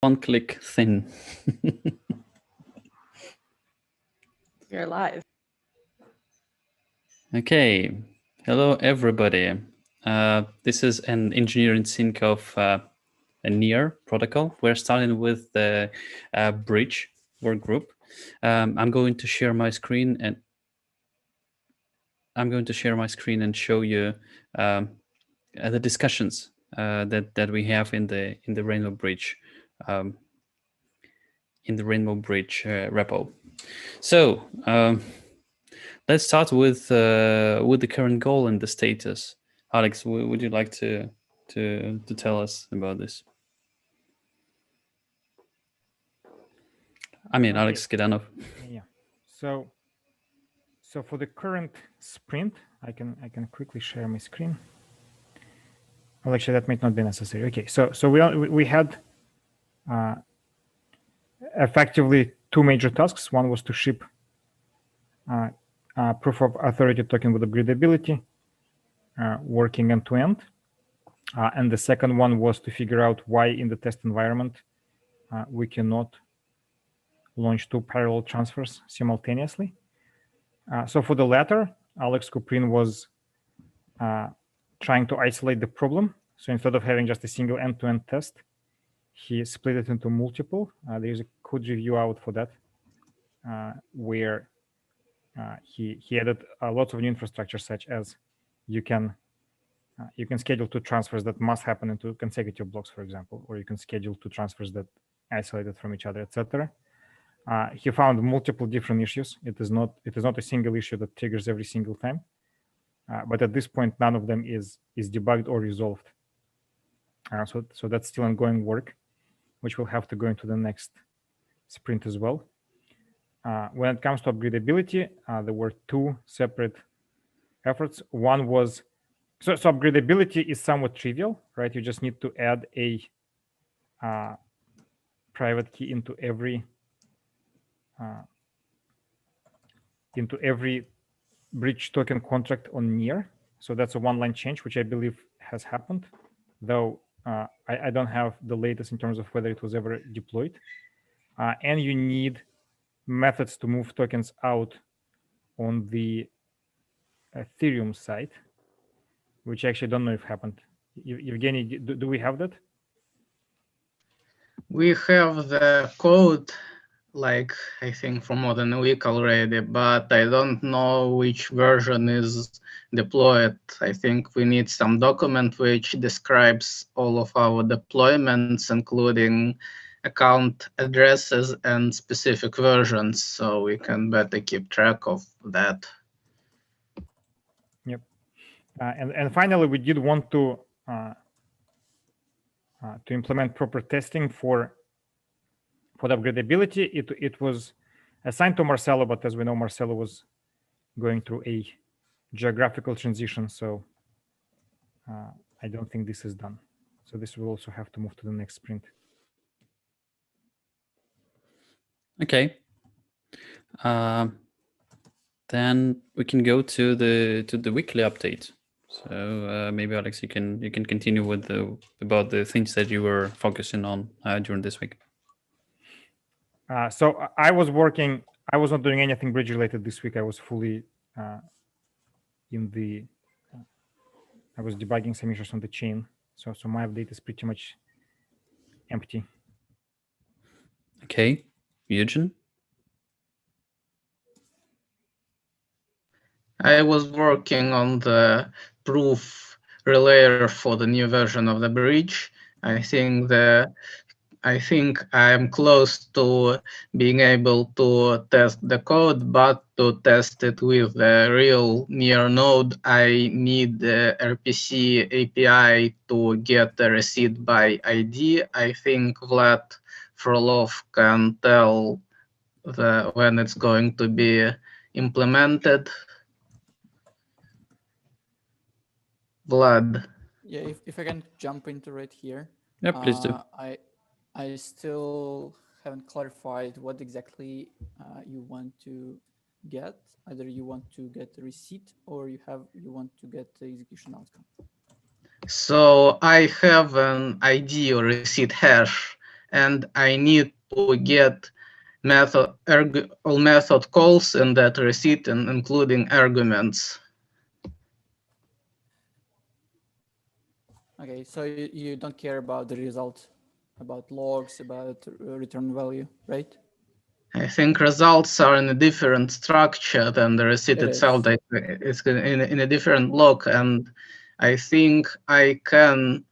one-click thing. You're live. Okay, hello everybody. This is an engineering sync of a NEAR protocol. We're starting with the bridge work group. I'm going to share my screen and show you the discussions that we have in the Rainbow Bridge repo. So let's start with the current goal and the status. Alex, would you like to tell us about this? I mean, Alex Kedanov. Yeah. So for the current sprint, I can quickly share my screen. Well, actually, that might not be necessary. Okay. So we had effectively two major tasks. One was to ship proof of authority token with upgradability, working end to end. And the second one was to figure out why in the test environment we cannot launch two parallel transfers simultaneously. So for the latter, Alex Kuprin was trying to isolate the problem. So instead of having just a single end-to-end test, he split it into multiple. There's a code review out for that, where he added lots of new infrastructure, such as you can schedule two transfers that must happen into consecutive blocks, for example, or you can schedule two transfers that isolated from each other, etc. He found multiple different issues. It is not a single issue that triggers every single time, but at this point, none of them is debugged or resolved. So that's still ongoing work, which will have to go into the next sprint as well. When it comes to upgradability, there were two separate efforts. One was so upgradability is somewhat trivial, right? You just need to add a private key into every bridge token contract on NEAR. So that's a one-line change, which I believe has happened, though I don't have the latest in terms of whether it was ever deployed. And you need methods to move tokens out on the Ethereum side, which I actually don't know if happened. Evgeny, do we have that? We have the code, like, I think for more than a week already, but I don't know which version is deployed. I think we need some document which describes all of our deployments, including account addresses and specific versions, so we can better keep track of that. Yep. And finally, we did want to implement proper testing for the upgradability. It was assigned to Marcelo, but as we know, Marcelo was going through a geographical transition, so I don't think this is done. So this will also have to move to the next sprint. Okay. Then we can go to the weekly update. So maybe Alex, you can continue with about the things that you were focusing on during this week. So I was working. I was not doing anything bridge related this week. I was fully in the. I was debugging some issues on the chain. So my update is pretty much empty. Okay, Eugen. I was working on the proof relayer for the new version of the bridge. I think I'm close to being able to test the code, but to test it with the real NEAR node, I need the RPC API to get the receipt by ID. I think Vlad Frolov can tell when it's going to be implemented. Vlad. Yeah, if I can jump into right here. Yeah, please do. I still haven't clarified what exactly you want to get. Either you want to get the receipt or you want to get the execution outcome. So I have an ID or receipt hash, and I need to get all method calls in that receipt, and including arguments. Okay, so you don't care about the result, about logs, about return value, right? I think results are in a different structure than the receipt It itself. is. Like, it's in a different block, and I think I can.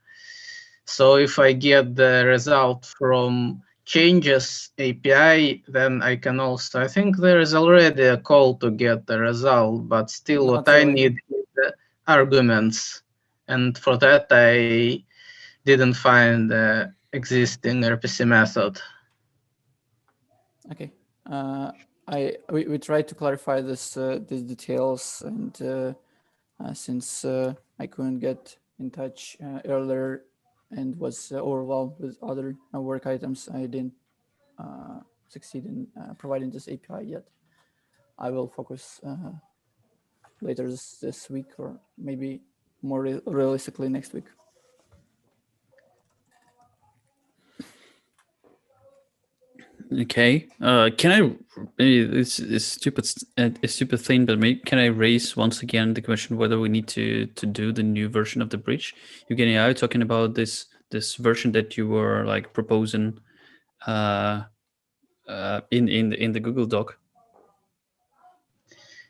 So if I get the result from changes API, then I can also. I think there is already a call to get the result, but still, Not what I really. need is the arguments, and for that I didn't find the existing RPC method. Okay. We tried to clarify these details, and since I couldn't get in touch earlier and was overwhelmed with other work items, I didn't succeed in providing this API yet. I will focus later this week, or maybe more realistically next week. Okay. Can I? Maybe this is stupid, a stupid thing, but maybe can I raise once again the question whether we need to do the new version of the bridge? Evgeny, are you talking about this version that you were like proposing in the Google Doc?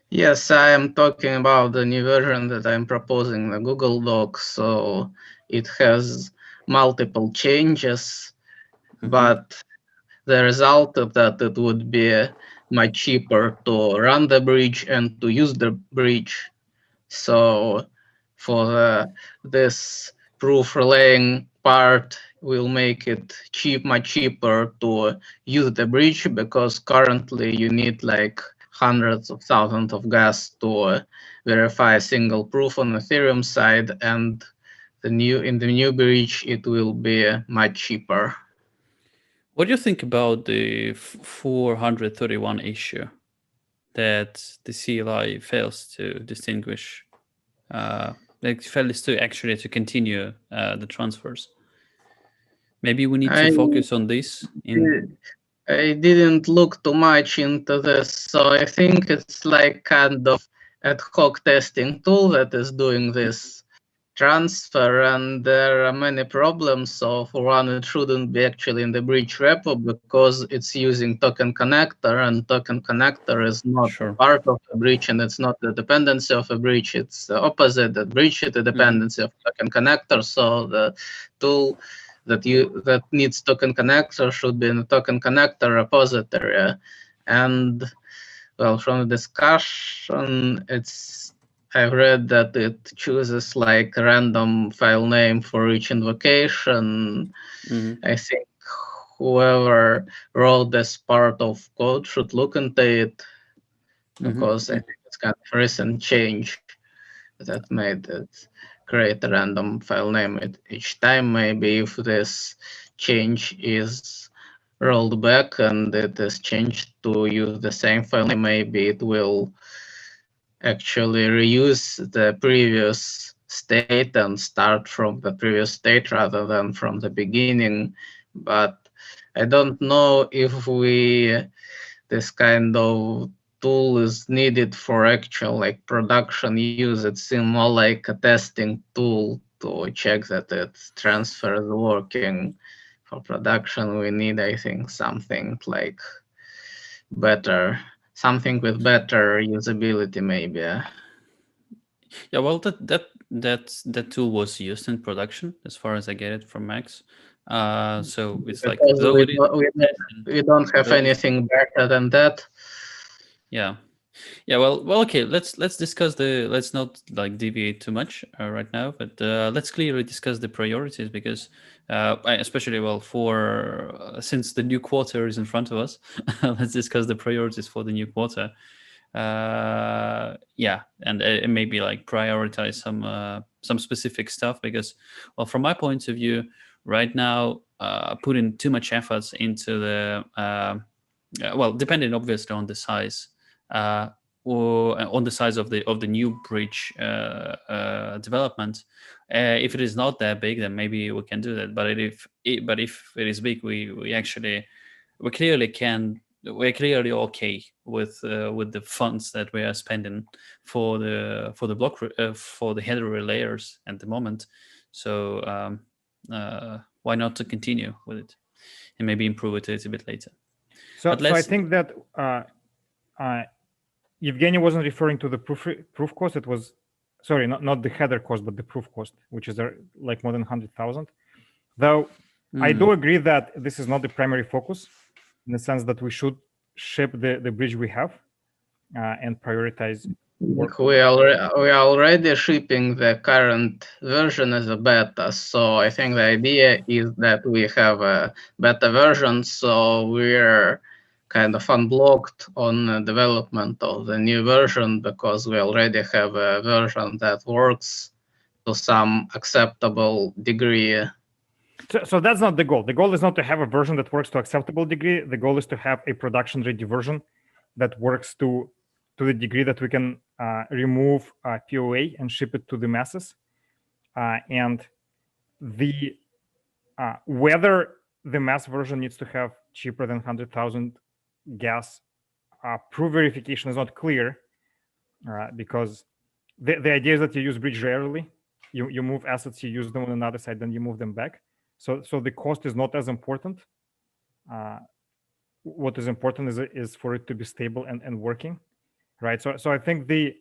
Yes, I am talking about the new version that I'm proposing in the Google Doc. So it has multiple changes, but the result of that, it would be much cheaper to run the bridge and to use the bridge. So for this proof relaying part, will make it much cheaper to use the bridge, because currently you need like hundreds of thousands of gas to verify a single proof on Ethereum side, and in the new bridge it will be much cheaper. What do you think about the 431 issue that the CLI fails to distinguish? Like fails to actually to continue the transfers. Maybe we need to focus on this. I didn't look too much into this, so I think it's like kind of ad hoc testing tool that is doing this transfer, and there are many problems. So for one, it shouldn't be actually in the bridge repo, because it's using token connector, and token connector is not part of a bridge, and it's not the dependency of a bridge. It's the opposite. The bridge is the dependency of token connector. So the tool that needs token connector should be in the token connector repository. And well, from the discussion, I've read that it chooses like a random file name for each invocation. I think whoever wrote this part of code should look into it, because I think it's kind of a recent change that made it create a random file name each time. Maybe if this change is rolled back and it is changed to use the same file name, maybe it will actually reuse the previous state and start from the previous state rather than from the beginning. But I don't know if this kind of tool is needed for actual like production use. It seems more like a testing tool to check that its transfer is working. For production, we need, I think, something like something with better usability, maybe. Yeah, well, that tool was used in production, as far as I get it from Max. So it's because like we don't have anything better than that. Yeah, yeah. Well, okay. Let's discuss let's not like deviate too much right now, but let's clearly discuss the priorities, because especially for since the new quarter is in front of us, let's discuss the priorities for the new quarter. Yeah, and maybe like prioritize some specific stuff, because well, from my point of view right now, putting too much efforts into the well, depending obviously on the size, or on the size of the new bridge development. If it is not that big, then maybe we can do that. But if it is big, we're clearly okay with the funds that we are spending for the block for the header layers at the moment. So why not to continue with it and maybe improve it a little bit later? So But I let's- think that Evgeny wasn't referring to the proof cost. It was, sorry, not the header cost, but the proof cost, which is like more than 100,000. Though I do agree that this is not the primary focus, in the sense that we should ship the bridge we have and prioritize work. We are already shipping the current version as a beta, so I think the idea is that we have a beta version, so we're kind of unblocked on the development of the new version because we already have a version that works to some acceptable degree. So that's not the goal. The goal is not to have a version that works to acceptable degree. The goal is to have a production-ready version that works to the degree that we can remove POA and ship it to the masses. And the whether the mass version needs to have cheaper than 100,000 gas proof verification is not clear because the idea is that you use bridge rarely. You move assets, you use them on another side, then you move them back. So the cost is not as important. What is important is for it to be stable and working, right? So I think the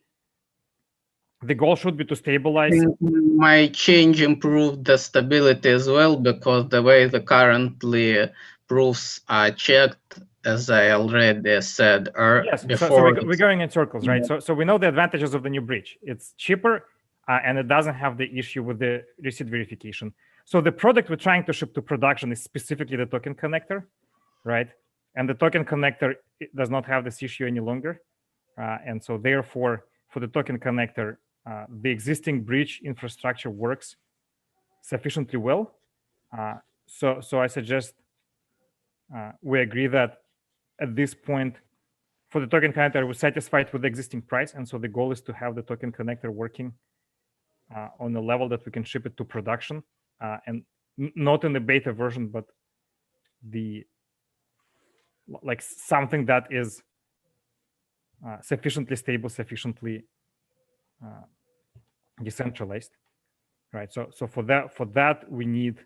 goal should be to stabilize. My change improved the stability as well because the way the currently proofs are checked, as I already said Yes, before. so we're going in circles, right? So we know the advantages of the new bridge. It's cheaper and it doesn't have the issue with the receipt verification. So the product we're trying to ship to production is specifically the token connector, right? And the token connector does not have this issue any longer. And so therefore, for the token connector, the existing bridge infrastructure works sufficiently well. So I suggest we agree that at this point, for the token connector, we're satisfied with the existing price. And so the goal is to have the token connector working on a level that we can ship it to production. And not in the beta version, but like something that is sufficiently stable, sufficiently decentralized, right? So for that we need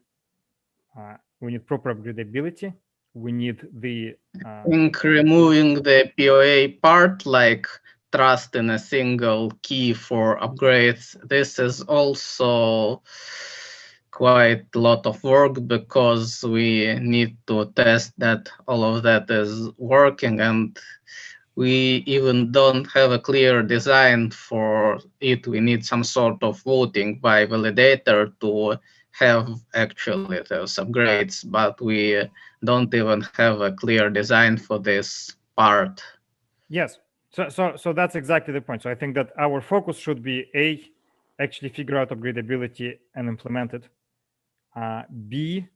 proper upgradability. We need the I think removing the POA part, like trust in a single key for upgrades, this is also quite a lot of work because we need to test that all of that is working, and we even don't have a clear design for it. We need some sort of voting by validator to have actually those upgrades, but we don't even have a clear design for this part. Yes, so that's exactly the point. So I think that our focus should be actually figure out upgradability and implement it. B,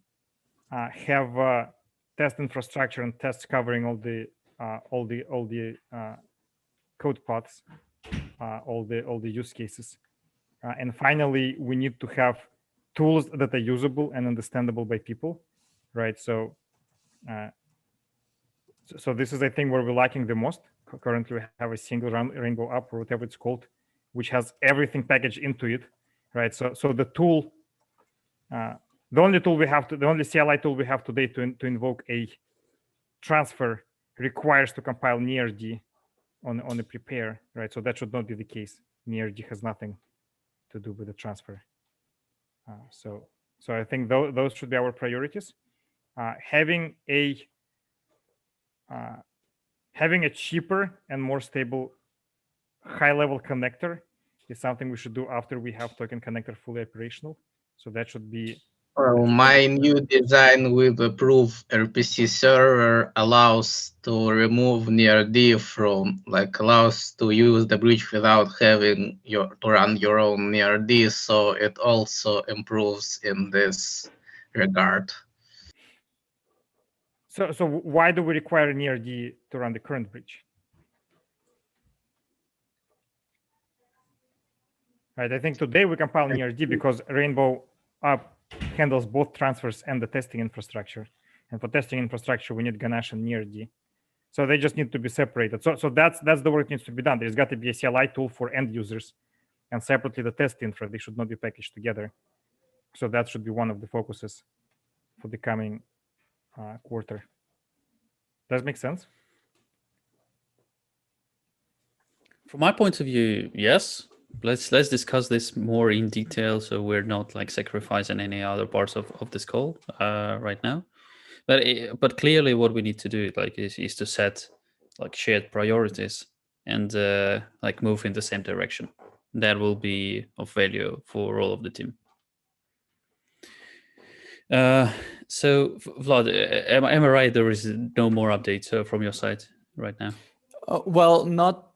have test infrastructure and tests covering all the code paths, all the use cases. And finally, we need to have tools that are usable and understandable by people, right? So this is, I think, where we're lacking the most. Currently, we have a single Rainbow app or whatever it's called, which has everything packaged into it, right? So the tool, the only CLI tool we have today to invoke a transfer requires to compile NERD on the prepare, right? So that should not be the case. NERD has nothing to do with the transfer. So I think those should be our priorities. Having a cheaper and more stable high-level connector is something we should do after we have token connector fully operational. So that should be. Well, my new design with the proof RPC server allows to remove NERD allows to use the bridge without having to run your own NERD. So it also improves in this regard. So why do we require NERD to run the current bridge? Right. I think today we compile NearD because Rainbow app handles both transfers and the testing infrastructure. And for testing infrastructure, we need Ganesh and NearD. So they just need to be separated. So that's the work that needs to be done. There's got to be a CLI tool for end users, and separately the test infra. They should not be packaged together. So that should be one of the focuses for the coming quarter. Does it make sense? From my point of view, yes. Let's discuss this more in detail, so we're not like sacrificing any other parts of this call right now. But clearly, what we need to do like is to set like shared priorities and like move in the same direction. That will be of value for all of the team. So Vlad, am I right? There is no more updates from your side right now. Well, not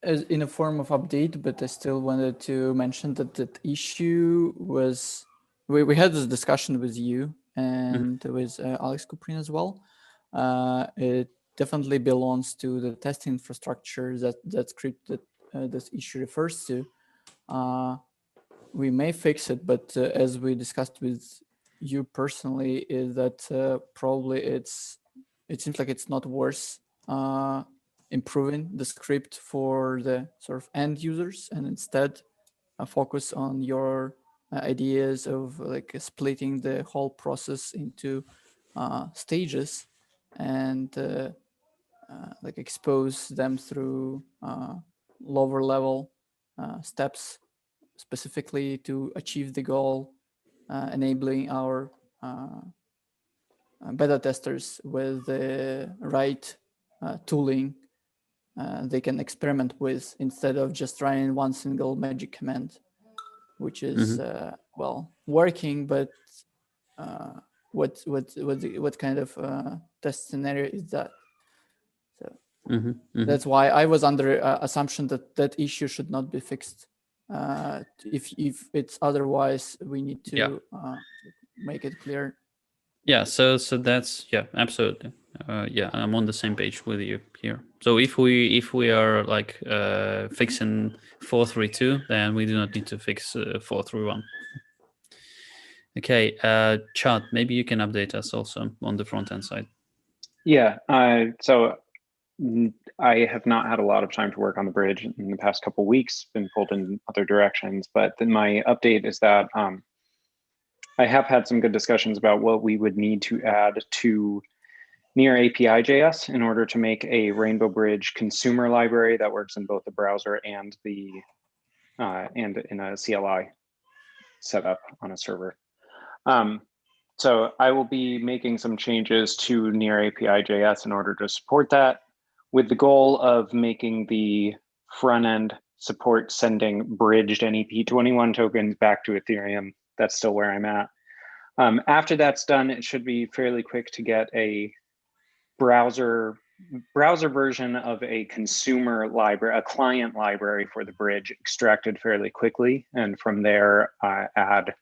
as in a form of update, but I still wanted to mention that that issue was, we had this discussion with you and with Alex Kuprin as well. It definitely belongs to the testing infrastructure that script that this issue refers to. We may fix it, but as we discussed with you personally, is that probably it seems like it's not worth improving the script for the sort of end users, and instead focus on your ideas of like splitting the whole process into stages and like expose them through lower level steps specifically to achieve the goal, enabling our beta testers with the right tooling they can experiment with, instead of just running one single magic command, which is well working, but what kind of test scenario is that? So that's why I was under assumption that that issue should not be fixed. If it's otherwise, we need to make it clear. Yeah, so that's, yeah, absolutely. Yeah, I'm on the same page with you here. So if we are like fixing 432, then we do not need to fix 431. Okay, Chad, maybe you can update us also on the front end side. Yeah, so I have not had a lot of time to work on the bridge in the past couple of weeks, been pulled in other directions, but then my update is that I have had some good discussions about what we would need to add to Near API.js in order to make a Rainbow Bridge consumer library that works in both the browser and the and in a CLI setup on a server. So I will be making some changes to Near API.js in order to support that, with the goal of making the front end support sending bridged NEP21 tokens back to Ethereum. That's still where I'm at. After that's done, it should be fairly quick to get a browser version of a consumer library, a client library for the bridge extracted fairly quickly. And from there, add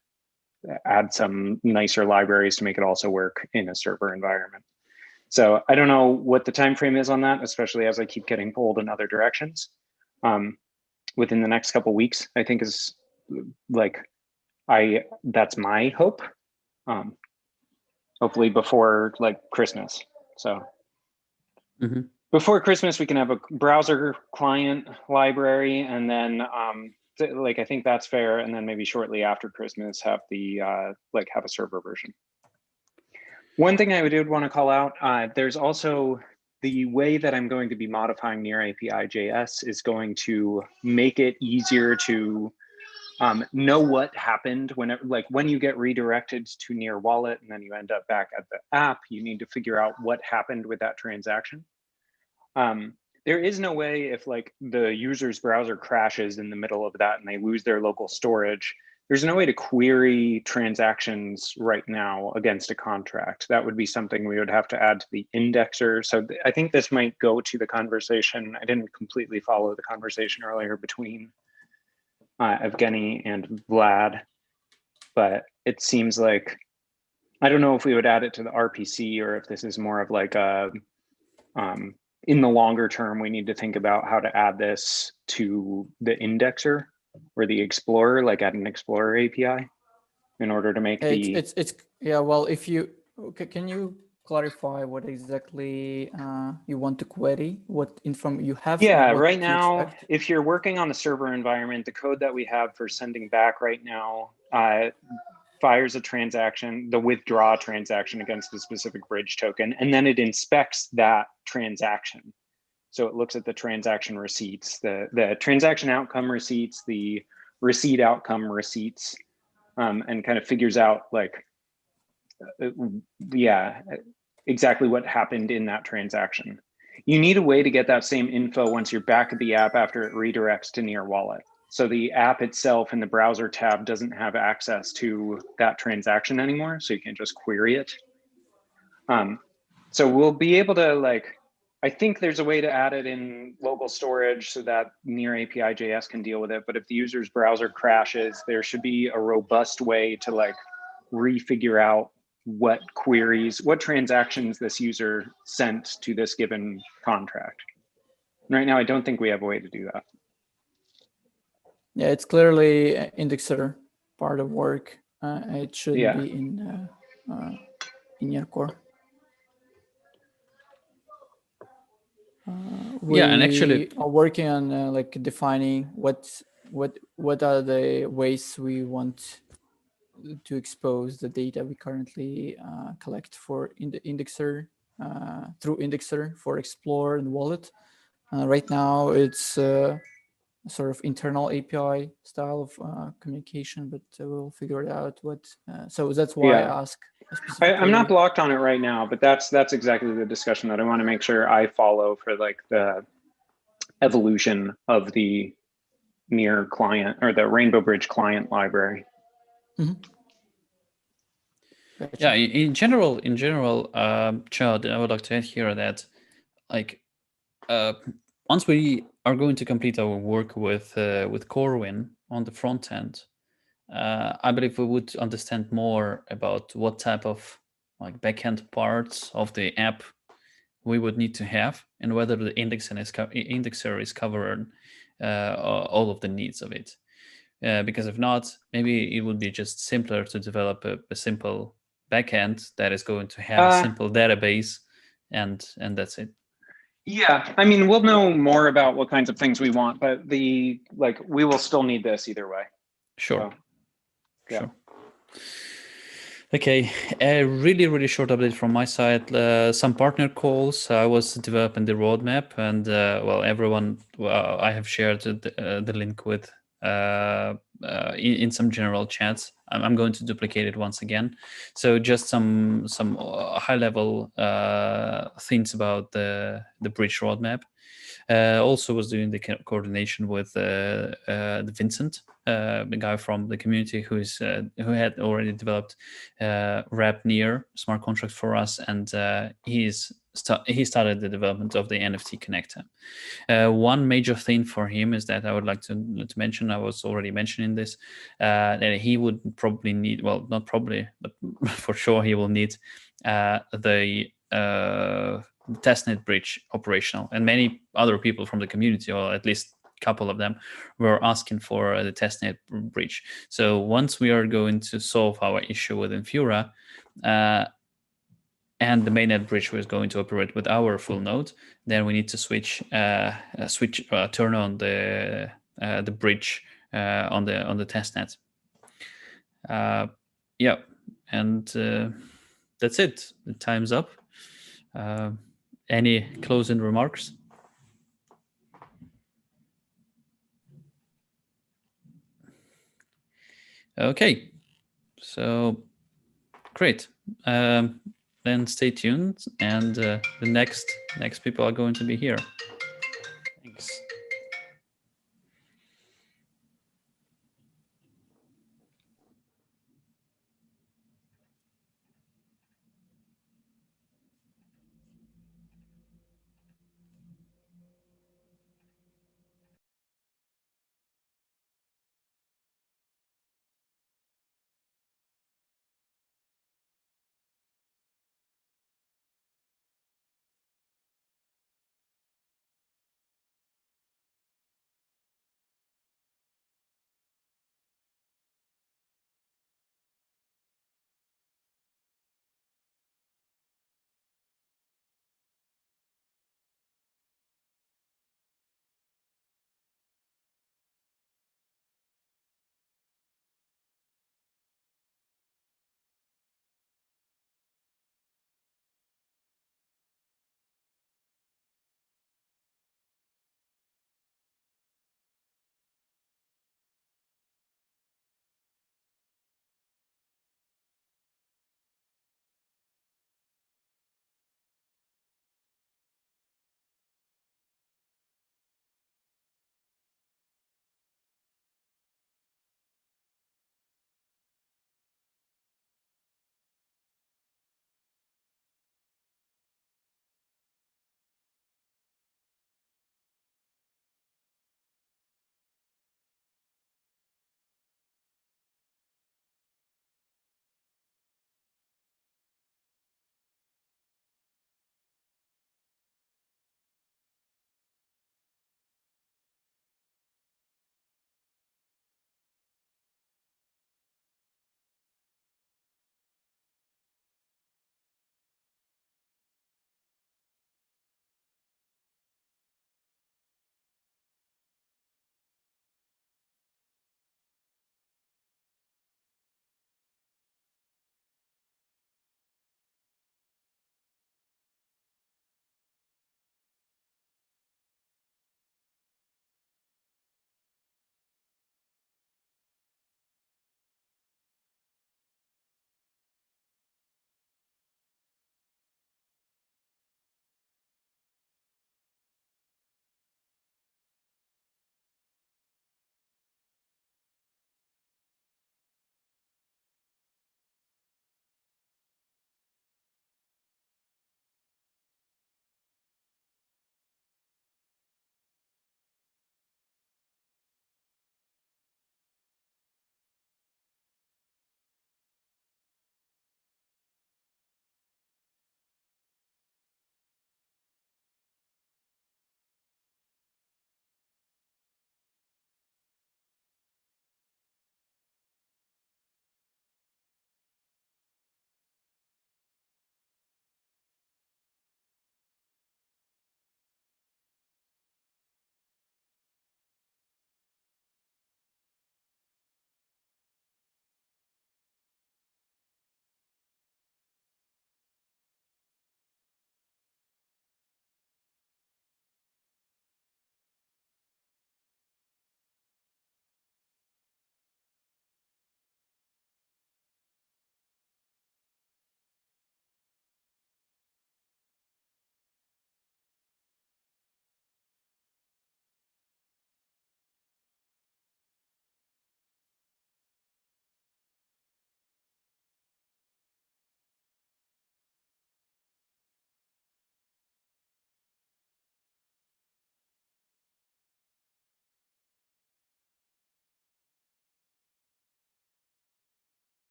some nicer libraries to make it also work in a server environment. So I don't know what the time frame is on that, especially as I keep getting pulled in other directions. Within the next couple of weeks, I think is like, that's my hope. Hopefully before like Christmas. So before Christmas, we can have a browser client library, and then like I think that's fair. And then maybe shortly after Christmas, have the like have a server version. One thing I did want to call out, there's also the way that I'm going to be modifying Near API.js is going to make it easier to know what happened when you get redirected to Near Wallet and then you end up back at the app. You need to figure out what happened with that transaction. There is no way, if like the user's browser crashes in the middle of that and they lose their local storage, there's no way to query transactions right now against a contract. That would be something we would have to add to the indexer. So I think this might go to the conversation. I didn't completely follow the conversation earlier between Evgeny and Vlad, but it seems like, I don't know if we would add it to the RPC or if this is more of like a, in the longer term, we need to think about how to add this to the indexer or the Explorer, like add an Explorer API in order to make the. It's yeah. Well, if you can you clarify what exactly you want to query? What inform you have? Yeah, what right you now, expect? if you're working on the server environment, the code that we have for sending back right now fires a transaction, the withdraw transaction against a specific bridge token, and then it inspects that transaction. So it looks at the transaction receipts, the transaction outcome receipts, the receipt outcome receipts, and kind of figures out like, yeah, exactly what happened in that transaction. You need a way to get that same info once you're back at the app after it redirects to Near Wallet. So the app itself in the browser tab doesn't have access to that transaction anymore, so you can just query it. So we'll be able to like, I think there's a way to add it in local storage so that Near API JS can deal with it. But if the user's browser crashes, there should be a robust way to like refigure out what queries, what transactions this user sent to this given contract. And right now, I don't think we have a way to do that. Yeah, it's clearly indexer part of work. It should Yeah. be in your core. Yeah, and actually- we are working on like defining what are the ways we want to expose the data we currently collect for in the indexer through indexer for Explorer and Wallet. Right now, it's sort of internal API style of communication, but we'll figure it out. So that's why Yeah. I ask. Specifically. I'm not blocked on it right now, but that's exactly the discussion that I want to make sure I follow for like the evolution of the Near client or the Rainbow Bridge client library. Mm-hmm. Gotcha. Yeah, in general, Chad, I would like to add here that, like, once we are going to complete our work with Corwin on the front end, I believe we would understand more about what type of like backend parts of the app we would need to have, and whether the indexer is covering all of the needs of it. Because if not, maybe it would be just simpler to develop a simple backend that is going to have a simple database, and that's it. Yeah, I mean, we'll know more about what kinds of things we want, but we will still need this either way. Sure. So, yeah. Sure. Okay, a really short update from my side. Some partner calls. I was developing the roadmap, and everyone. I have shared the link with in some general chats. I'm going to duplicate it once again. So just some high level things about the bridge roadmap. Also was doing the coordination with Vincent, the guy from the community who had already developed Wrap Near smart contract for us, and he started the development of the NFT connector. One major thing for him is that I would like to mention, I was already mentioning this, that he would probably need, well, not probably, but for sure he will need the testnet bridge operational, and many other people from the community, or at least a couple of them, were asking for the testnet bridge. So once we are going to solve our issue with Infura, and the mainnet bridge was going to operate with our full node, then we need to turn on the bridge on the testnet. Yeah, and that's it. The time's up. Any closing remarks? Okay, so great. Then stay tuned, and the next people are going to be here. Thanks.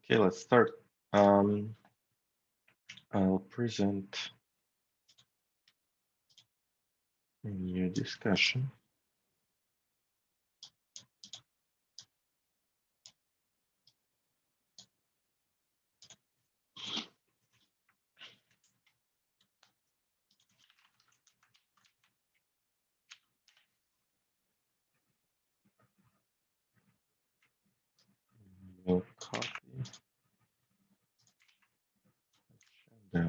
Okay, let's start. I'll present a new discussion. We'll copy down.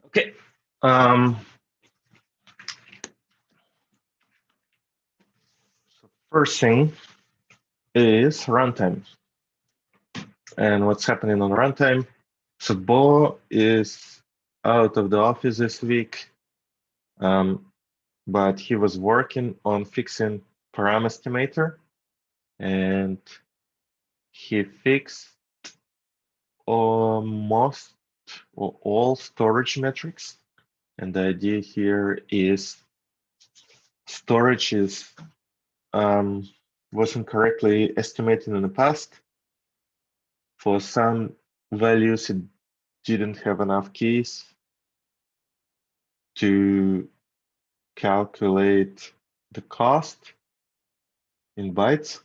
Okay. So first thing is runtime. And what's happening on runtime? So Bo is out of the office this week, but he was working on fixing param estimator, and he fixed most or all storage metrics. And the idea here is storage is wasn't correctly estimated in the past. For some values, it didn't have enough keys to calculate the cost in bytes.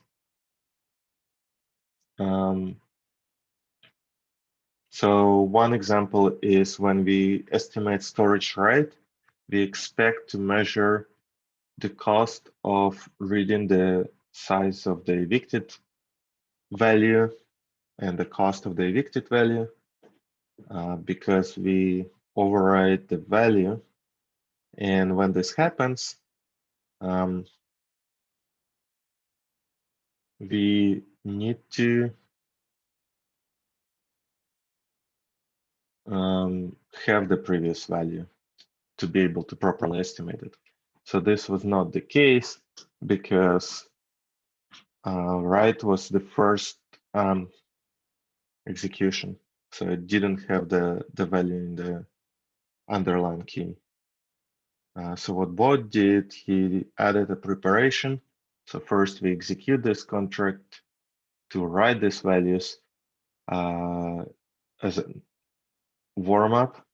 So one example is when we estimate storage write, we expect to measure the cost of reading the size of the evicted value and the cost of the evicted value because we override the value. And when this happens, we need to have the previous value to be able to properly estimate it. So this was not the case because write was the first execution. So it didn't have the value in the underlying key. So what Bo did, he added a preparation. So first we execute this contract to write these values as a warm-up,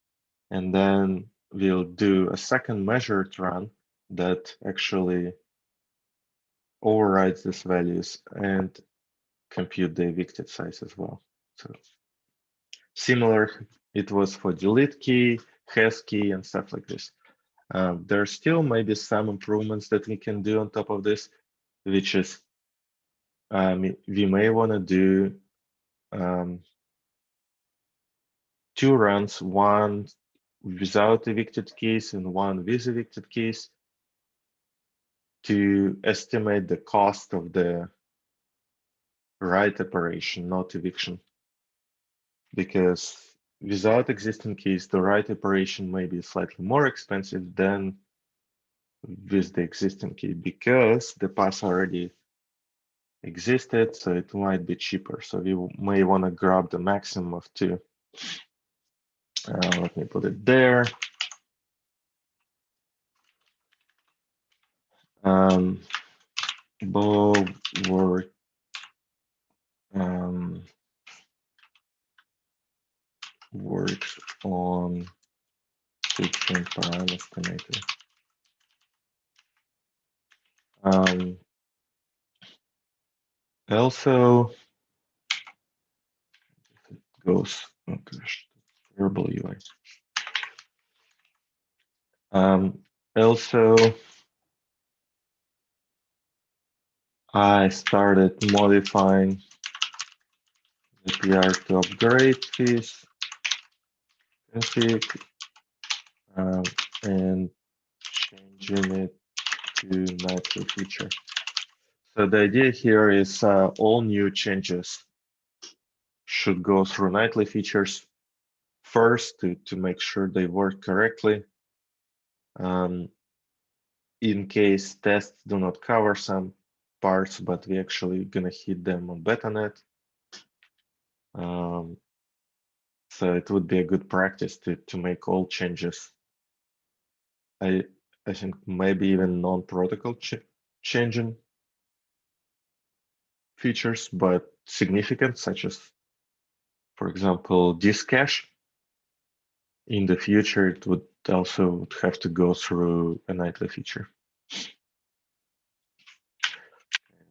and then we'll do a second measured run that actually overrides these values and compute the evicted size as well. So similar, it was for delete key, has key, and stuff like this. There still may be some improvements that we can do on top of this, which is we may want to do two runs, one without evicted keys and one with evicted keys, to estimate the cost of the write operation, not eviction. Because without existing keys, the write operation may be slightly more expensive than with the existing key because the pass already existed, so it might be cheaper. So we may want to grab the maximum of two. Let me put it there. Bo worked works on fixing param estimator. Also, if it goes, oh gosh, terrible UI. Also, I started modifying the PR to upgrade this config and changing it to nightly feature. So the idea here is all new changes should go through nightly features first to make sure they work correctly. In case tests do not cover some, parts, but we actually gonna hit them on BetaNet. So it would be a good practice to make all changes. I think maybe even non-protocol changing features, but significant, such as, for example, disk cache. In the future, it would also have to go through a nightly feature.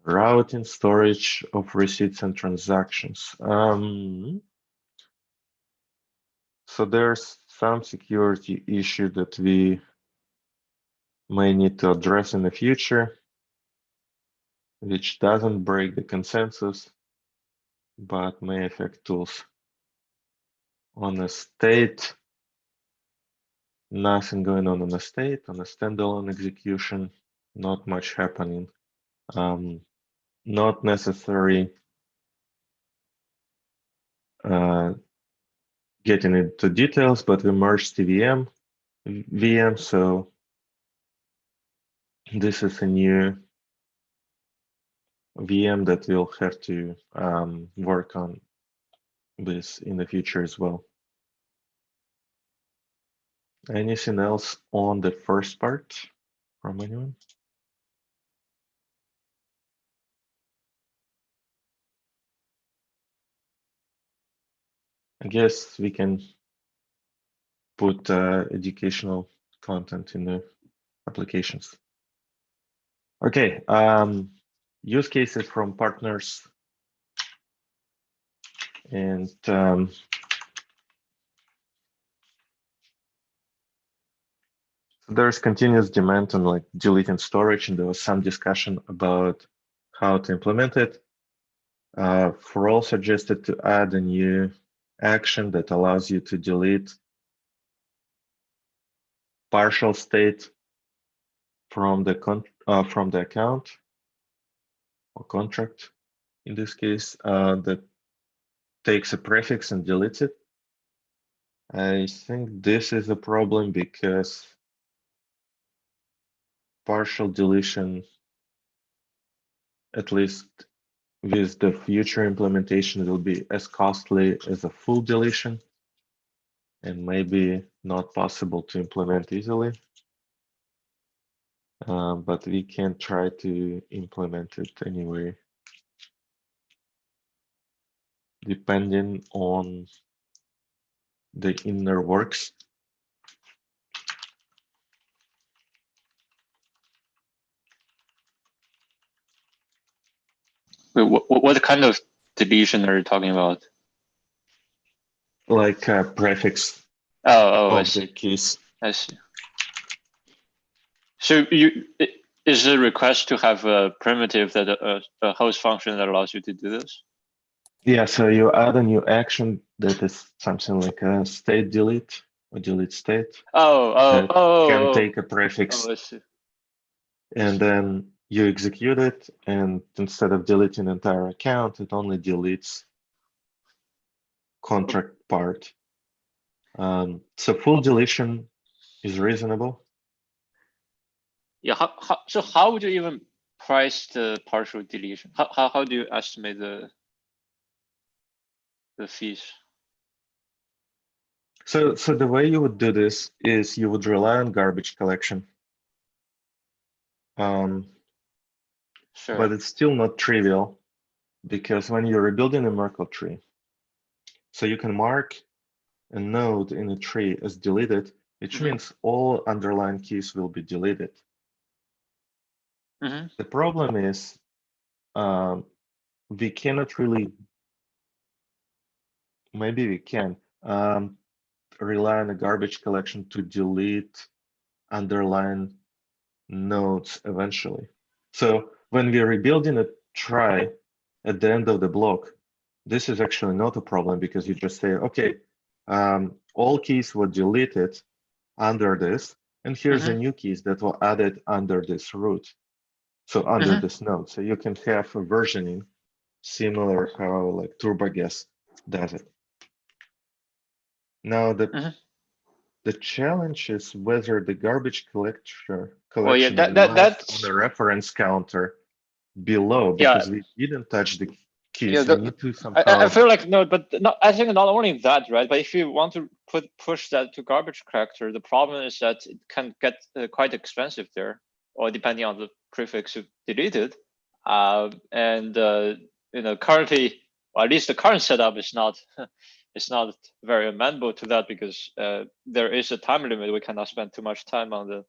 Routing storage of receipts and transactions. So there's some security issue that we may need to address in the future, which doesn't break the consensus, but may affect tools. On a state, nothing going on a state. On a standalone execution, not much happening. Not necessary getting into details, but we merged the VM, so this is a new VM that we'll have to work on this in the future as well. Anything else on the first part from anyone? I guess we can put educational content in the applications. Okay, use cases from partners. And there's continuous demand on like deleting storage, and there was some discussion about how to implement it. Frol suggested to add a new action that allows you to delete partial state from the account or contract, in this case, that takes a prefix and deletes it. I think this is a problem because partial deletion, at least with the future implementation, will be as costly as a full deletion and maybe not possible to implement easily. But we can try to implement it anyway, depending on the inner works. Wait, what kind of deletion are you talking about? Like a prefix I of see. the keys. I see. So is the request to have a primitive that a host function that allows you to do this? Yeah, so you add a new action that is something like a state delete or delete state. Can take a prefix. I see. And then you execute it, and instead of deleting the entire account, it only deletes contract part. So full deletion is reasonable. Yeah. How would you even price the partial deletion? How do you estimate the fees? So the way you would do this is you would rely on garbage collection. Sure. But it's still not trivial, because when you're rebuilding a Merkle tree, so you can mark a node in a tree as deleted, which means all underlying keys will be deleted. The problem is we cannot really, maybe we can, rely on a garbage collection to delete underlying nodes eventually. So when we're rebuilding a trie at the end of the block, this is actually not a problem, because you just say, okay, all keys were deleted under this, and here's the new keys that were added under this root. So under this node. So you can have a versioning similar how like TurboGuess does it. Now the challenge is whether the garbage collection relies on the reference counter below Yeah. because we didn't touch the keys. Yeah, We need to somehow. I feel like no, but not, I think not only that, right? But if you want to push that to garbage collector, the problem is that it can get quite expensive there, or depending on the prefix you deleted. You know, currently, or at least the current setup is not it's not very amenable to that because there is a time limit. We cannot spend too much time on the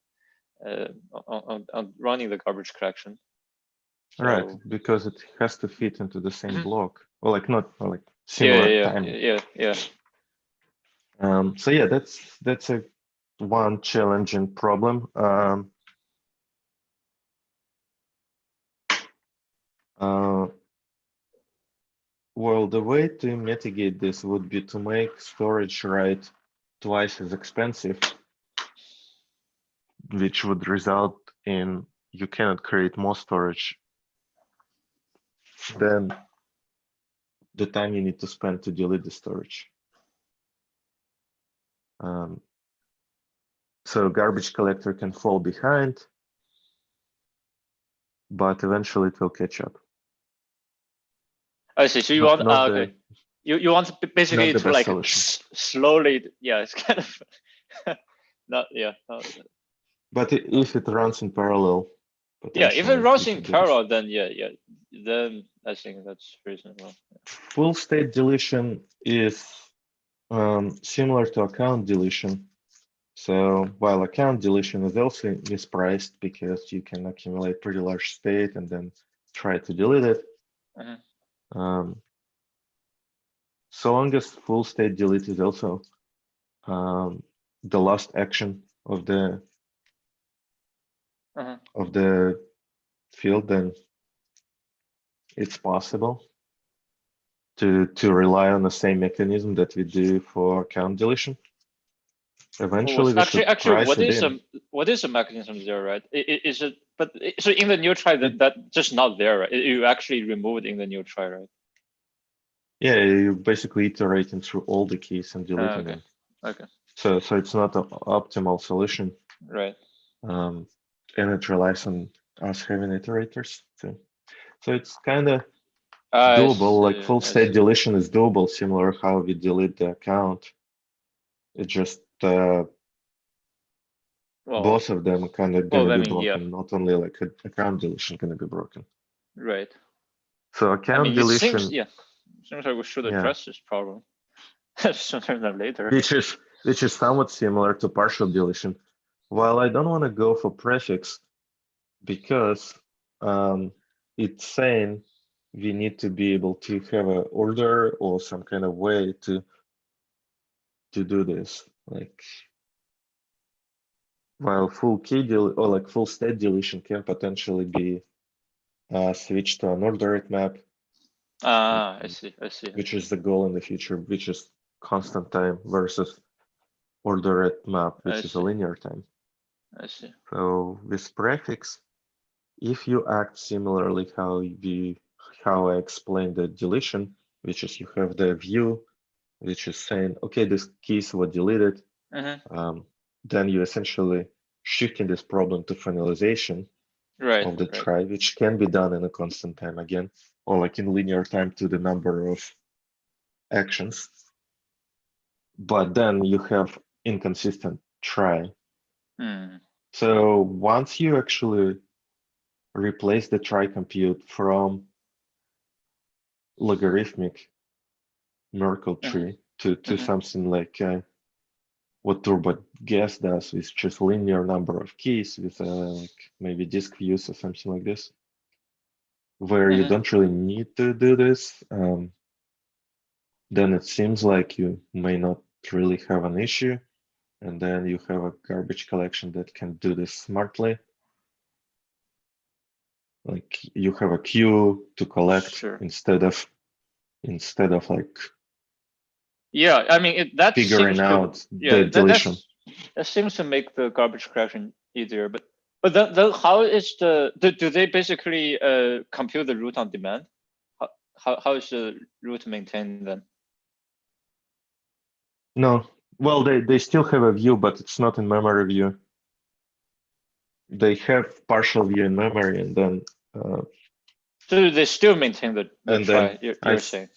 on running the garbage collection. Right, So- because it has to fit into the same Mhm. block, or like not or like similar time. Yeah. So yeah, that's a one challenging problem. Well, the way to mitigate this would be to make storage write twice as expensive, which would result in you cannot create more storage than the time you need to spend to delete the storage. So garbage collector can fall behind, but eventually it will catch up. I see. So you Not- want not the- okay. You want basically not the to best like solution. slowly. Yeah, it's kind of not. Yeah. But if it runs in parallel, Yeah, if it potentially runs you in can do this. parallel, then yeah, then I think that's reasonable. Full state deletion is similar to account deletion. So while account deletion is also mispriced because you can accumulate pretty large state and then try to delete it. So long as full state delete is also the last action of the field, then it's possible to rely on the same mechanism that we do for account deletion. Eventually, we should Actually, price it in. what is the mechanism there, right? Is it? But so in the new try that just not there, right? You actually remove it in the new try, right? Yeah, you're basically iterating through all the keys and deleting them. Okay. So it's not an optimal solution. Right. And it relies on us having iterators too. So it's kind of doable. Like full state deletion is doable, similar how we delete the account. It just both of them kind of gonna be broken. Not only like account deletion gonna be broken. Right. So account deletion. Seems like we should address this problem sooner than later. Which is somewhat similar to partial deletion. While I don't want to go for prefix because it's saying we need to be able to have an order or some kind of way to do this. Like while full key or like full state deletion can potentially be switched to an ordered map. I see. Which is the goal in the future, which is constant time versus ordered map, which is a linear time. I see. So with prefix, if you act similarly how I explained the deletion, which is you have the view, which is saying, okay, these keys were deleted, then you essentially shifting this problem to finalization of the try, which can be done in a constant time again, or like in linear time to the number of actions. But then you have inconsistent try. So once you actually replace the try compute from logarithmic Merkle tree to something like what TurboGuess does, with just linear number of keys with like maybe disk views or something like this, where you don't really need to do this, then it seems like you may not really have an issue. And then you have a garbage collection that can do this smartly. Like you have a queue to collect instead of like I mean that figuring out the deletion. That seems to make the garbage collection easier. But then how is do they basically compute the route on demand? How is the route maintained then? No, well they still have a view, but it's not in memory view. They have partial view in memory, and then So they still maintain the And try, then you're saying.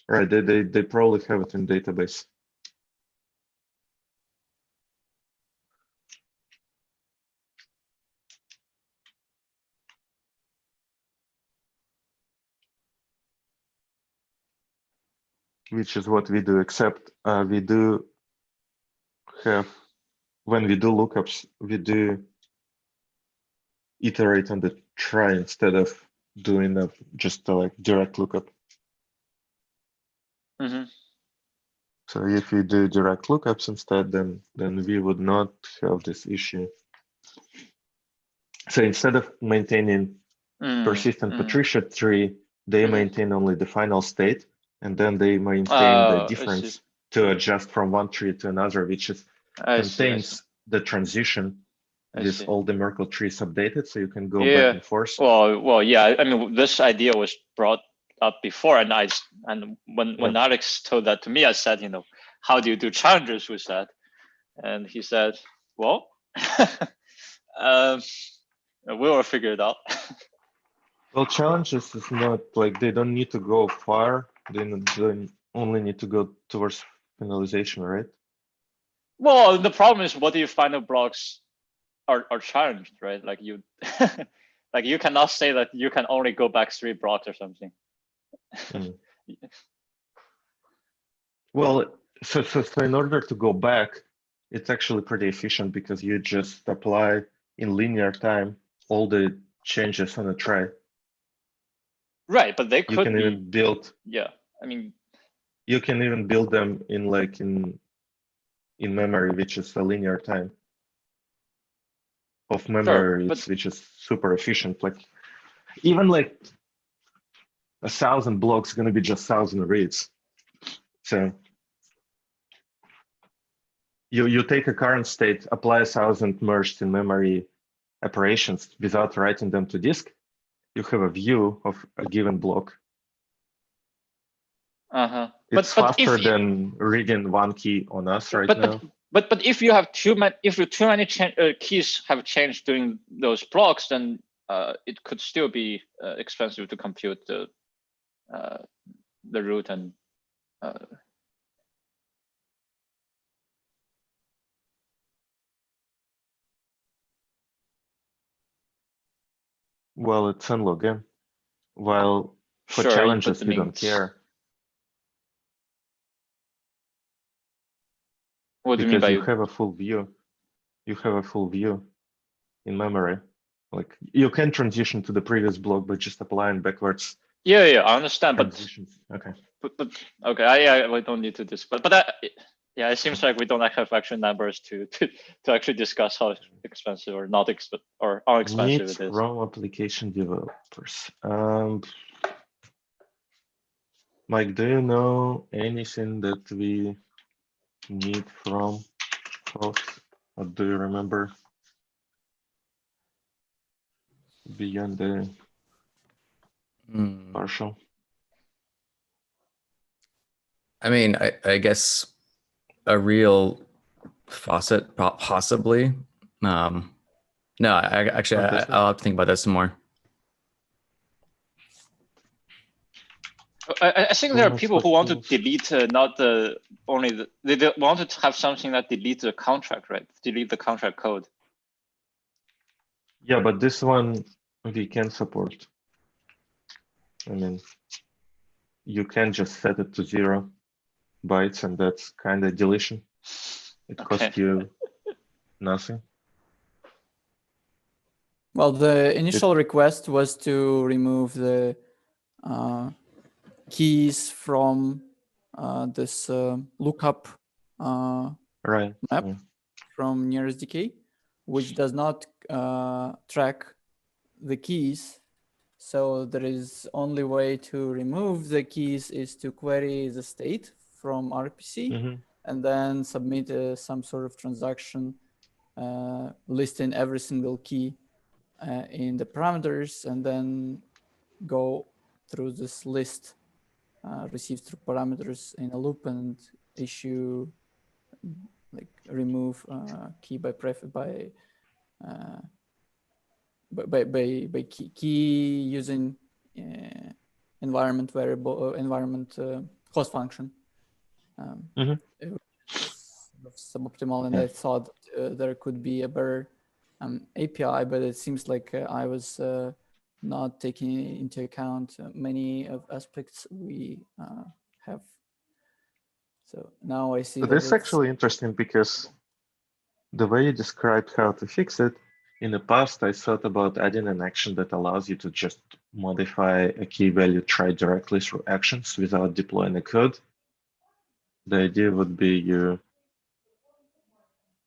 Right, they probably have it in database. Which is what we do, except we do have, when we do lookups, we do iterate on the try instead of doing just a like direct lookup. Mm-hmm. So if we do direct lookups instead, then we would not have this issue. So instead of maintaining persistent Patricia tree, they maintain only the final state, and then they maintain the difference to adjust from one tree to another, which is contains the transition with all the Merkle trees updated, so you can go back and forth. Well, yeah. I mean, this idea was brought up before, and when Alex told that to me, I said, how do you do challengers with that? And he said, well, we will figure it out. Well, challenges is not like they don't need to go far. They only need to go towards finalization, right? Well, the problem is, what do you final blocks are challenged, right? Like you, like you cannot say that you can only go back 3 blocks or something. Well, so in order to go back, it's actually pretty efficient because you just apply in linear time all the changes on a try. Right, but they could you can even build. Yeah, I mean, you can even build them in memory, which is a linear time of memory, which is super efficient. Like even like 1,000 blocks is going to be just 1,000 reads. So you take a current state, apply 1,000 merged in memory operations without writing them to disk. You have a view of a given block. It's faster than reading one key on us now. But if you have too many keys have changed during those blocks, then it could still be expensive to compute the root and. Well, it's nlog n. While for challenges, we don't care. What do you mean by you have a full view? You have a full view in memory. Like you can transition to the previous block by just applying backwards. Yeah, I understand. Transitions. But okay, we don't need to discuss. But yeah, it seems like we don't have actual numbers to actually discuss how expensive or not or how expensive it is. From application developers. Mike, do you know anything that we need from folks? Or do you remember beyond the partial? I mean, I guess a real faucet, possibly. No, I'll have to think about that some more. I think there are people who want to delete not the only they wanted to have something that deletes the contract, right? Delete the contract code. Yeah, but this one we can support. I mean, you can just set it to 0 bytes, and that's kind of deletion. It costs you nothing. Well, the initial request was to remove the keys from this lookup map from nearest decay, which does not track the keys. So there is only way to remove the keys is to query the state from RPC and then submit some sort of transaction listing every single key in the parameters, and then go through this list received through parameters in a loop and issue, like remove key by by key using environment variable environment host function. Mhm. It was suboptimal, and I thought there could be a better API, but it seems like I was not taking into account many of aspects we have. So now I see So that this is actually interesting because the way you described how to fix it, in the past, I thought about adding an action that allows you to just modify a key value try directly through actions without deploying the code. The idea would be you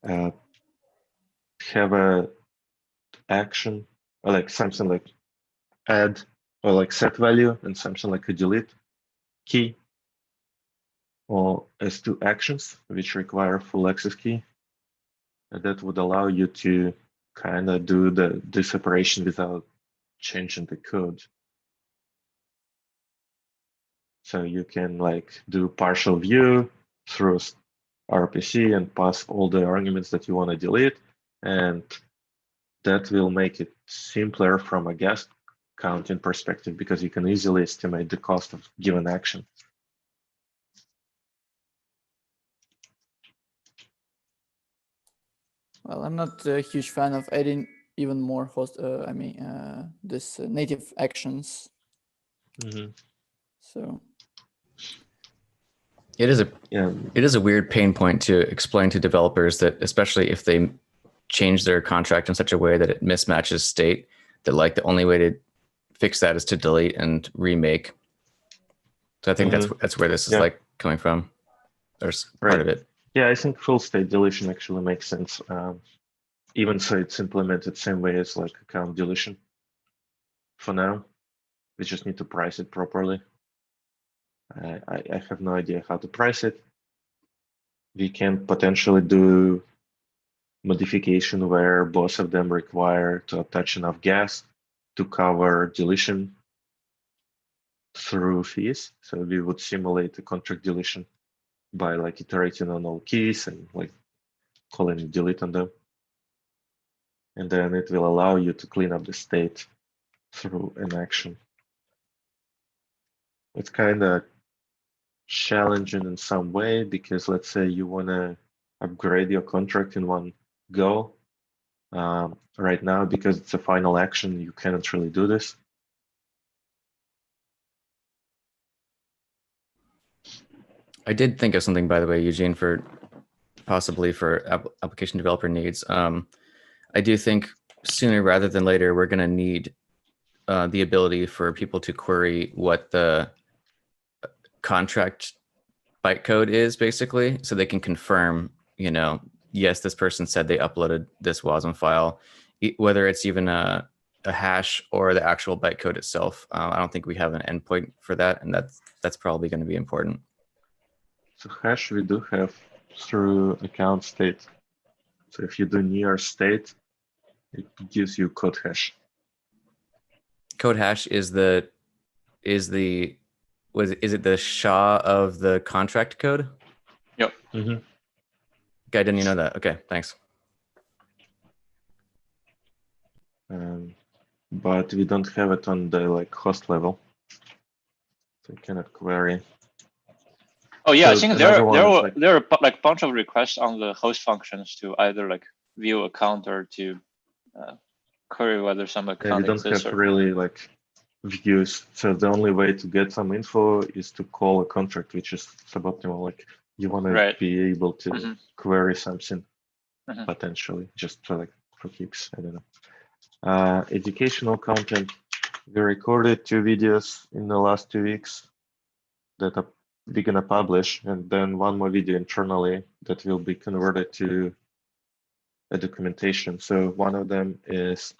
have a action or like something like add or like set value and something like a delete key or as two actions which require full access key. And that would allow you to kind of do this operation without changing the code. So you can like do partial view through RPC and pass all the arguments that you want to delete. And that will make it simpler from a gas counting perspective because you can easily estimate the cost of given action. Well, I'm not a huge fan of adding even more host. This native actions. Mm-hmm. So It is a Yeah. It is a weird pain point to explain to developers that, especially if they change their contract in such a way that it mismatches state, that like the only way to fix that is to delete and remake. So I think that's where this is like coming from. There's part of it. Yeah, I think full state deletion actually makes sense. Even so, it's implemented same way as like account deletion. For now, we just need to price it properly. I have no idea how to price it. We can potentially do modification where both of them require to attach enough gas to cover deletion through fees. So we would simulate a contract deletion by like iterating on all keys and like calling delete on them. And then it will allow you to clean up the state through an action. It's kind of challenging in some way because let's say you want to upgrade your contract in one go. Right now, because it's a final action, you cannot really do this. I did think of something, by the way, Eugene, for possibly for application developer needs. I do think sooner rather than later, we're going to need the ability for people to query what the contract bytecode is, basically, so they can confirm, you know, yes, this person said they uploaded this WASM file, whether it's even a hash or the actual bytecode itself. I don't think we have an endpoint for that, and that's probably going to be important. So hash we do have through account state. So if you do near state, it gives you code hash. Code hash is it the SHA of the contract code? Yep. Mm-hmm. Okay, I didn't know that. Okay, thanks. But we don't have it on the like host level, so you cannot query. Oh yeah, So I think there are like a bunch of requests on the host functions to either like view account or to query whether some account we don't exists. have really like views. So the only way to get some info is to call a contract, which is suboptimal. Like you want to be able to query something potentially just for keeps. I don't know. Educational content. We recorded 2 videos in the last 2 weeks that we're gonna publish, and then 1 more video internally that will be converted to a documentation. So one of them is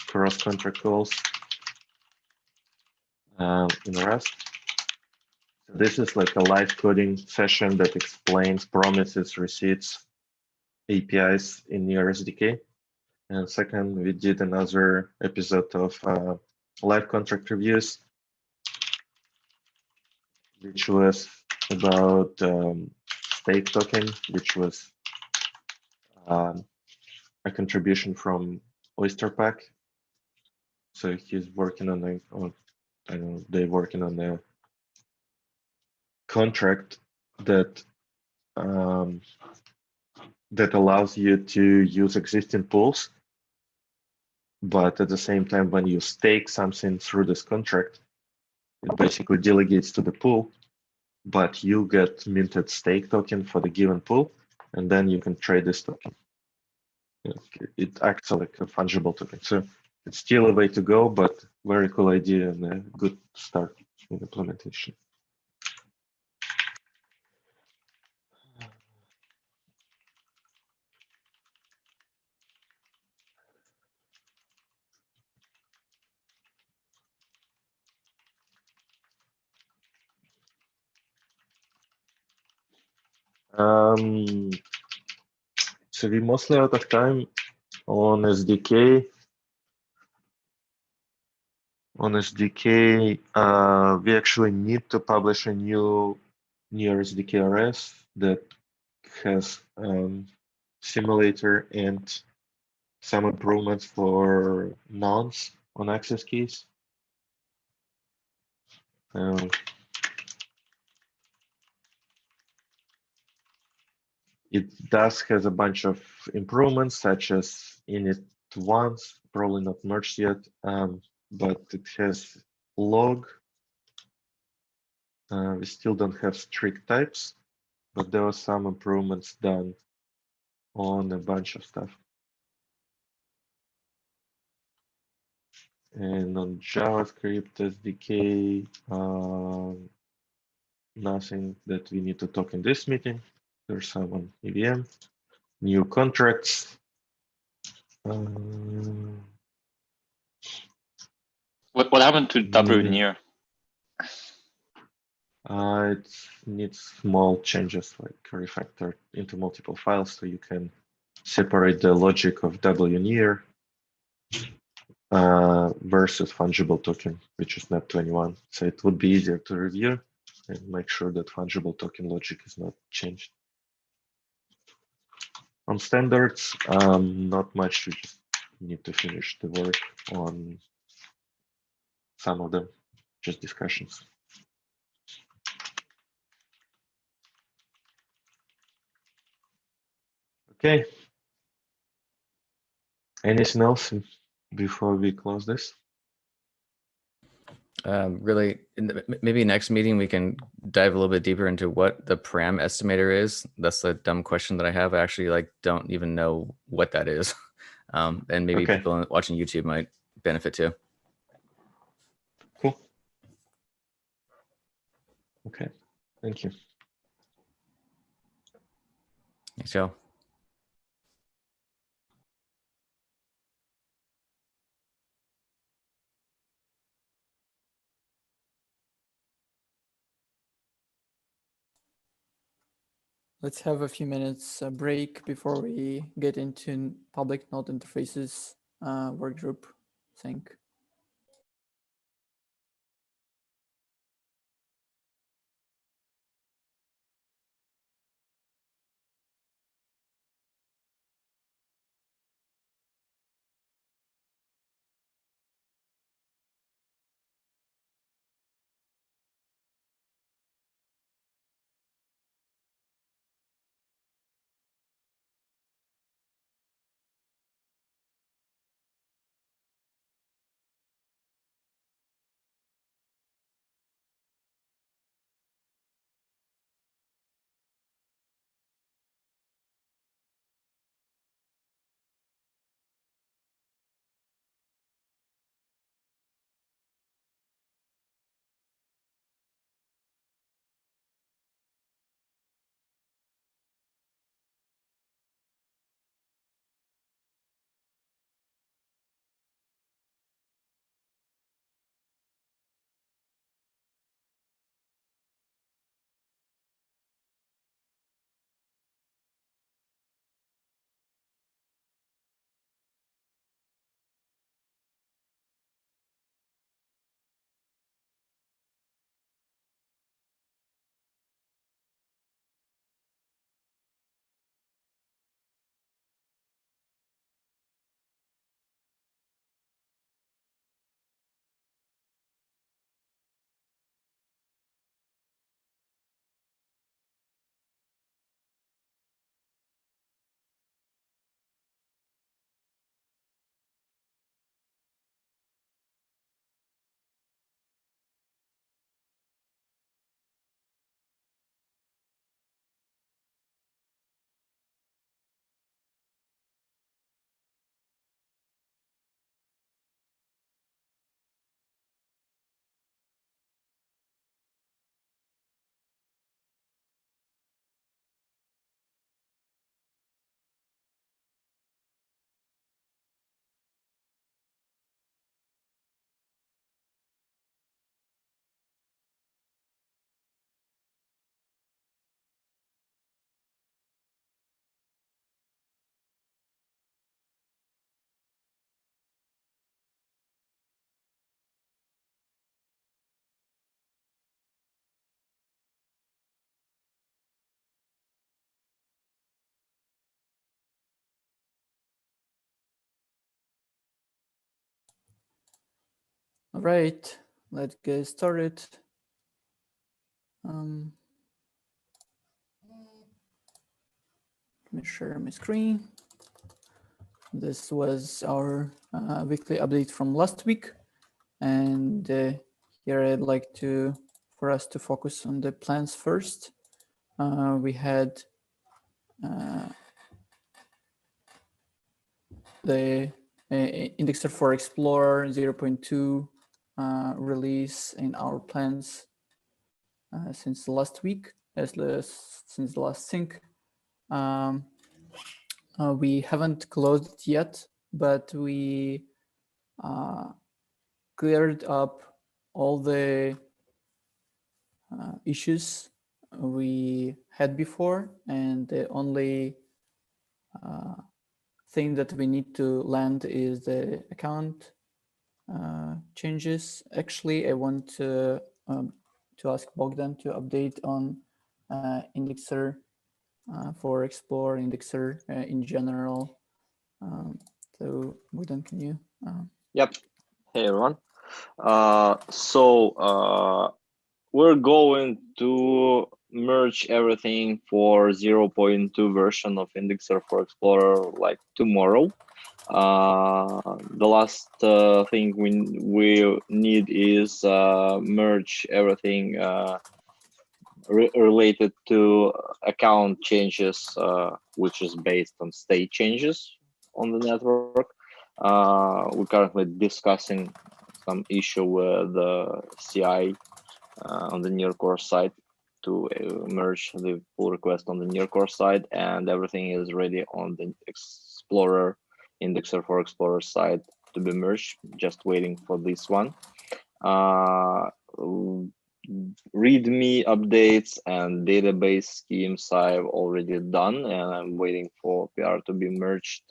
cross contract calls in Rust. So this is like a live coding session that explains promises, receipts, APIs in your SDK. And second, we did another episode of live contract reviews, which was about stake token, which was a contribution from Oyster Pack. So he's working on I don't know, they're working on a contract that that allows you to use existing pools, but at the same time, when you stake something through this contract, it basically delegates to the pool, but you get minted stake token for the given pool, and then you can trade this token. It acts like a fungible token. So it's still a way to go, but very cool idea and a good start in implementation. So we mostly out of time on SDK. On SDK, we actually need to publish a new Near SDK RS that has simulator and some improvements for nonce on access keys. It does has a bunch of improvements, such as init once, probably not merged yet, but it has log. We still don't have strict types, but there were some improvements done on a bunch of stuff. And on JavaScript SDK, nothing that we need to talk in this meeting. There's some on EVM, new contracts. What happened to W Yeah. near? It needs small changes, like refactor into multiple files, so you can separate the logic of W near versus fungible token, which is not 21. So it would be easier to review and make sure that fungible token logic is not changed. On standards, not much. We just need to finish the work on some of them, just discussions. Okay. Anything else before we close this? Really, maybe next meeting we can dive a little bit deeper into what the param estimator is. That's a dumb question that I have. I actually don't even know what that is. And maybe Okay. people watching YouTube might benefit too. Cool. Okay. Thank you. Thanks, Joe. Let's have a few minutes break before we get into public node interfaces work group thing. right, let's get started. Let me share my screen. This was our weekly update from last week. And here I'd like for us to focus on the plans first. We had the Indexer for Explorer 0.2 release in our plans since the last week, since the last sync. We haven't closed it yet, but we cleared up all the issues we had before, and the only thing that we need to land is the account changes. Actually, I want to ask Bogdan to update on Indexer for Explorer, Indexer in general. So Bogdan, can you? Yep. Hey everyone. We're going to merge everything for 0.2 version of Indexer for Explorer like tomorrow. The last thing we need is merge everything related to account changes, which is based on state changes on the network. We're currently discussing some issue with the CI on the near core side to merge the pull request on the near core side, and everything is ready on the Explorer Indexer for Explorer side to be merged. Just waiting for this one. README updates and database schemes I've already done, and I'm waiting for PR to be merged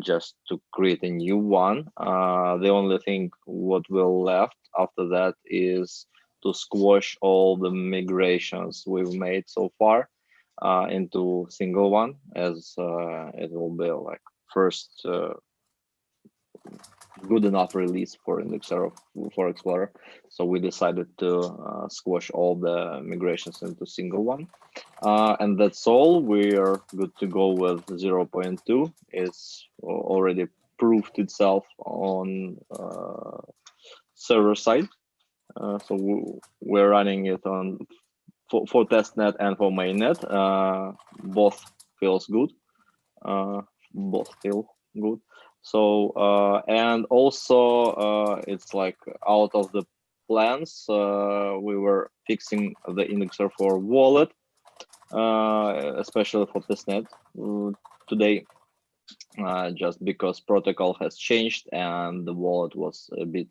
just to create a new one. The only thing what will left after that is to squash all the migrations we've made so far into single one, as it will be like first good enough release for Indexer for Explorer. So we decided to squash all the migrations into single one. And that's all. We are good to go with 0.2. It's already proved itself on server side. So we're running it on for testnet and for mainnet. Both feels good. Both feel good. So and also it's like out of the plans, we were fixing the Indexer for wallet, especially for testnet today, just because protocol has changed and the wallet was a bit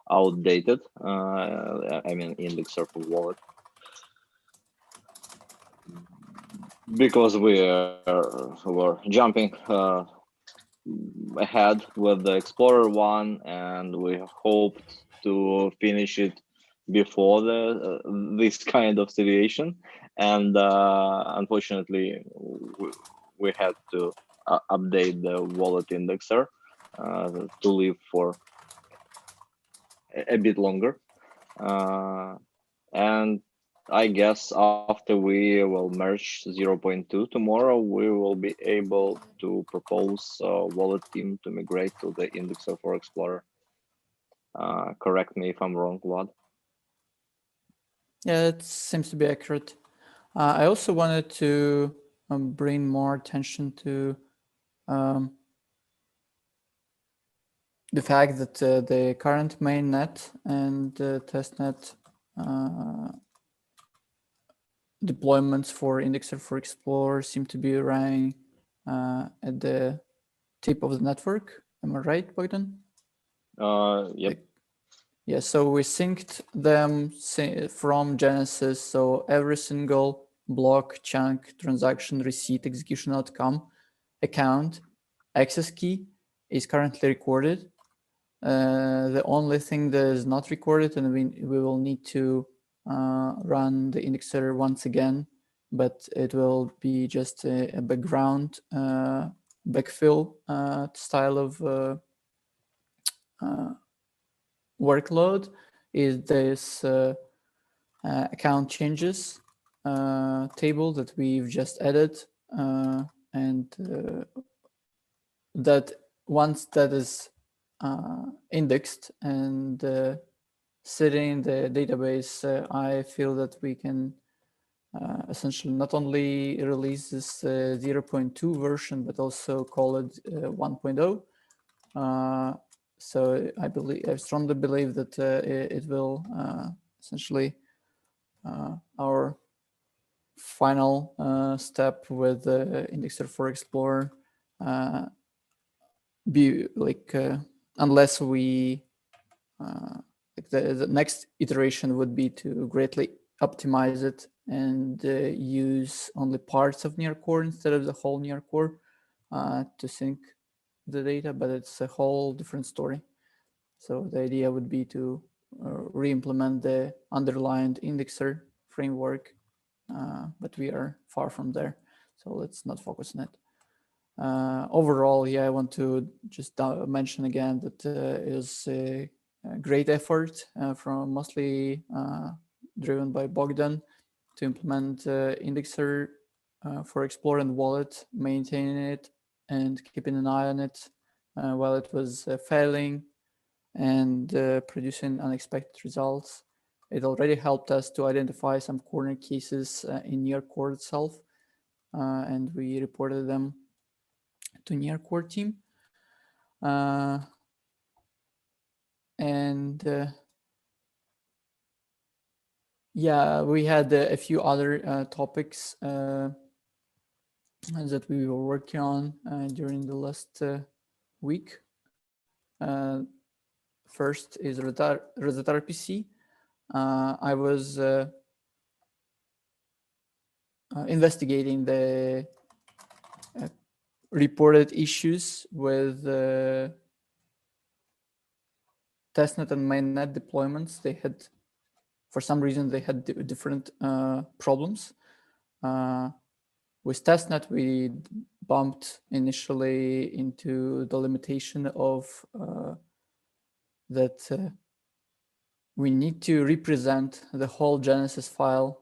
outdated. I mean Indexer for wallet, because we were jumping ahead with the Explorer one, and we hoped to finish it before this kind of situation, and unfortunately we had to update the wallet Indexer to live for a bit longer, and I guess after we will merge 0.2 tomorrow, we will be able to propose wallet team to migrate to the Indexer for Explorer. Correct me if I'm wrong, Vlad. Yeah, it seems to be accurate. I also wanted to bring more attention to the fact that the current mainnet and testnet deployments for Indexer for Explorer seem to be running at the tip of the network. Am I right, Bogdan? Yep. Yeah, so we synced them from Genesis. So every single block, chunk, transaction, receipt, execution outcome, account, access key is currently recorded. The only thing that is not recorded, and we will need to run the Indexer once again, but it will be just a background backfill style of workload is this account changes table that we've just added, and that once that is indexed and sitting in the database, I feel that we can essentially not only release this 0.2 version, but also call it 1.0. So I strongly believe that it will essentially our final step with Indexer for Explorer be like unless we like the next iteration would be to greatly optimize it and use only parts of near core instead of the whole near core to sync the data, but it's a whole different story. So the idea would be to re-implement the underlying indexer framework, but we are far from there. So let's not focus on it. Overall, yeah, I want to just mention again that it is a great effort from mostly driven by Bogdan to implement Indexer for Explorer and Wallet, maintaining it and keeping an eye on it while it was failing and producing unexpected results. It already helped us to identify some corner cases in near core itself, and we reported them to near core team. Yeah, we had a few other topics that we were working on during the last week. First is Rosetta RPC. I was investigating the reported issues with testnet and mainnet deployments. They had, for some reason, they had different problems. With testnet, we bumped initially into the limitation of that we need to represent the whole Genesis file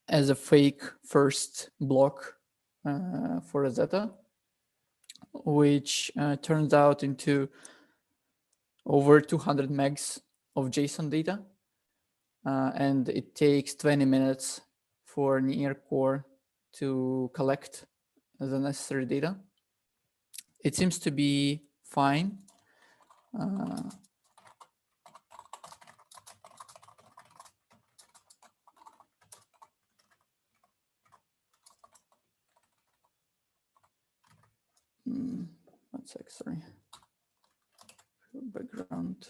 as a fake first block for Rosetta, which turns out into over 200 megs of JSON data. And it takes 20 minutes for near core to collect the necessary data. It seems to be fine. One sec, sorry. Background.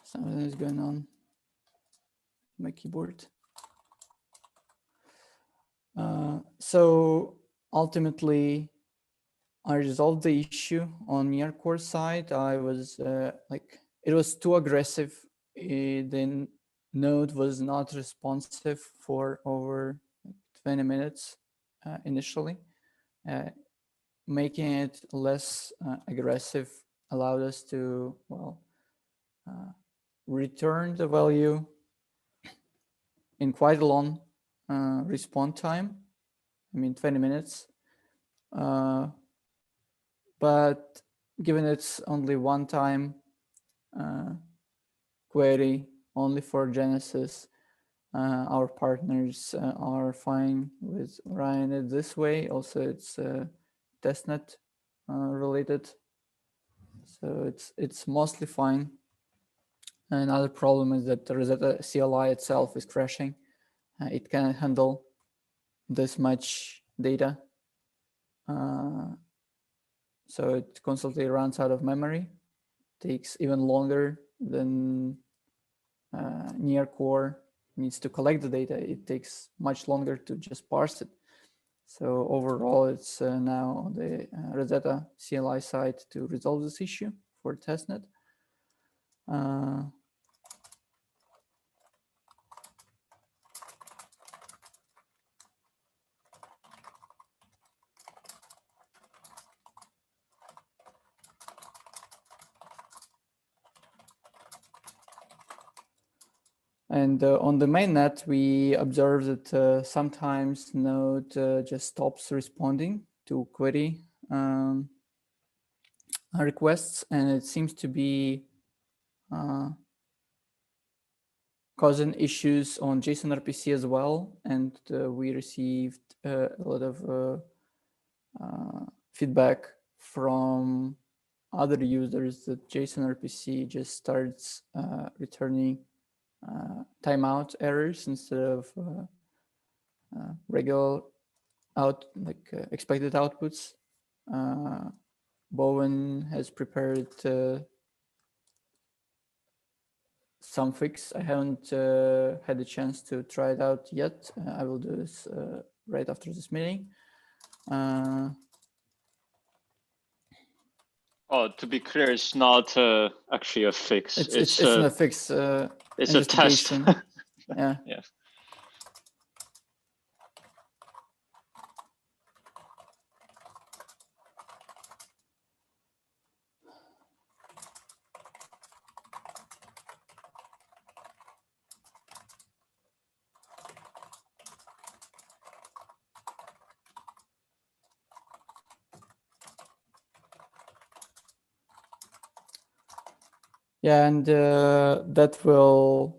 Something is going on my keyboard. So ultimately, I resolved the issue on near core side. I was it was too aggressive. The node was not responsive for over 20 minutes initially. Making it less aggressive allowed us to, return the value in quite a long response time. I mean, 20 minutes. But given it's only one time query only for Genesis, our partners are fine with running it this way. Also, it's testnet related, so it's mostly fine. Another problem is that the Rosetta CLI itself is crashing. It cannot handle this much data. so it constantly runs out of memory, takes even longer than near core needs to collect the data. It takes much longer to just parse it. So overall, it's now on the Rosetta CLI side to resolve this issue for testnet. And on the mainnet, we observed that sometimes Node just stops responding to query requests, and it seems to be causing issues on JSON RPC as well. And we received a lot of feedback from other users that JSON RPC just starts returning timeout errors instead of regular expected outputs. Bowen has prepared some fix. I haven't had a chance to try it out yet. I will do this right after this meeting. Oh, to be clear, it's not actually a fix. It's not a fix. It's a test. Yeah. Yeah. Yeah, and that will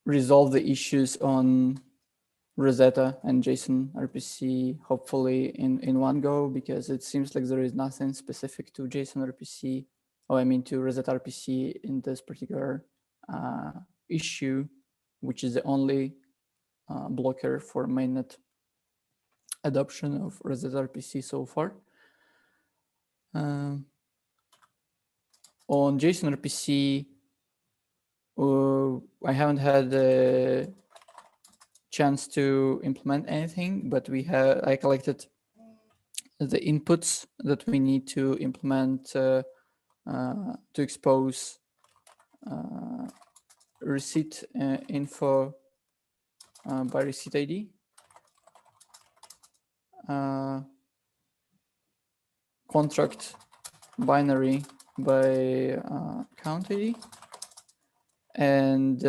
resolve the issues on Rosetta and JSON RPC, hopefully in one go, because it seems like there is nothing specific to JSON RPC, or I mean to Rosetta RPC in this particular issue, which is the only blocker for mainnet adoption of Rosetta RPC so far. On JSON RPC, I haven't had a chance to implement anything, but I collected the inputs that we need to implement to expose receipt info by receipt ID, contract binary by count ID, and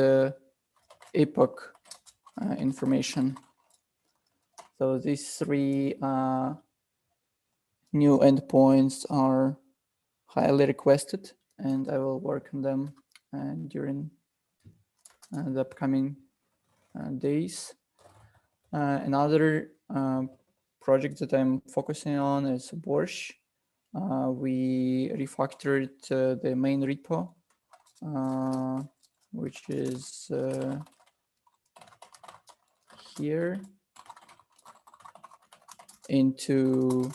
epoch information. So these three new endpoints are highly requested, and I will work on them during the upcoming days. Another project that I'm focusing on is Borsch. We refactored the main repo, which is here, into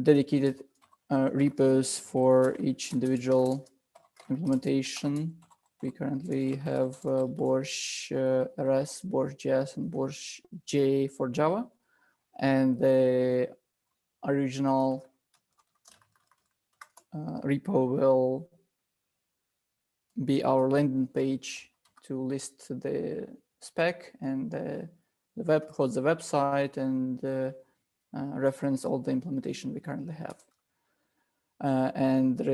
dedicated repos for each individual implementation. We currently have Borsch RS, Borsch JS, and Borsch J for Java. And the original repo will be our landing page to list the spec, and the web hosts the website, and reference all the implementation we currently have. And there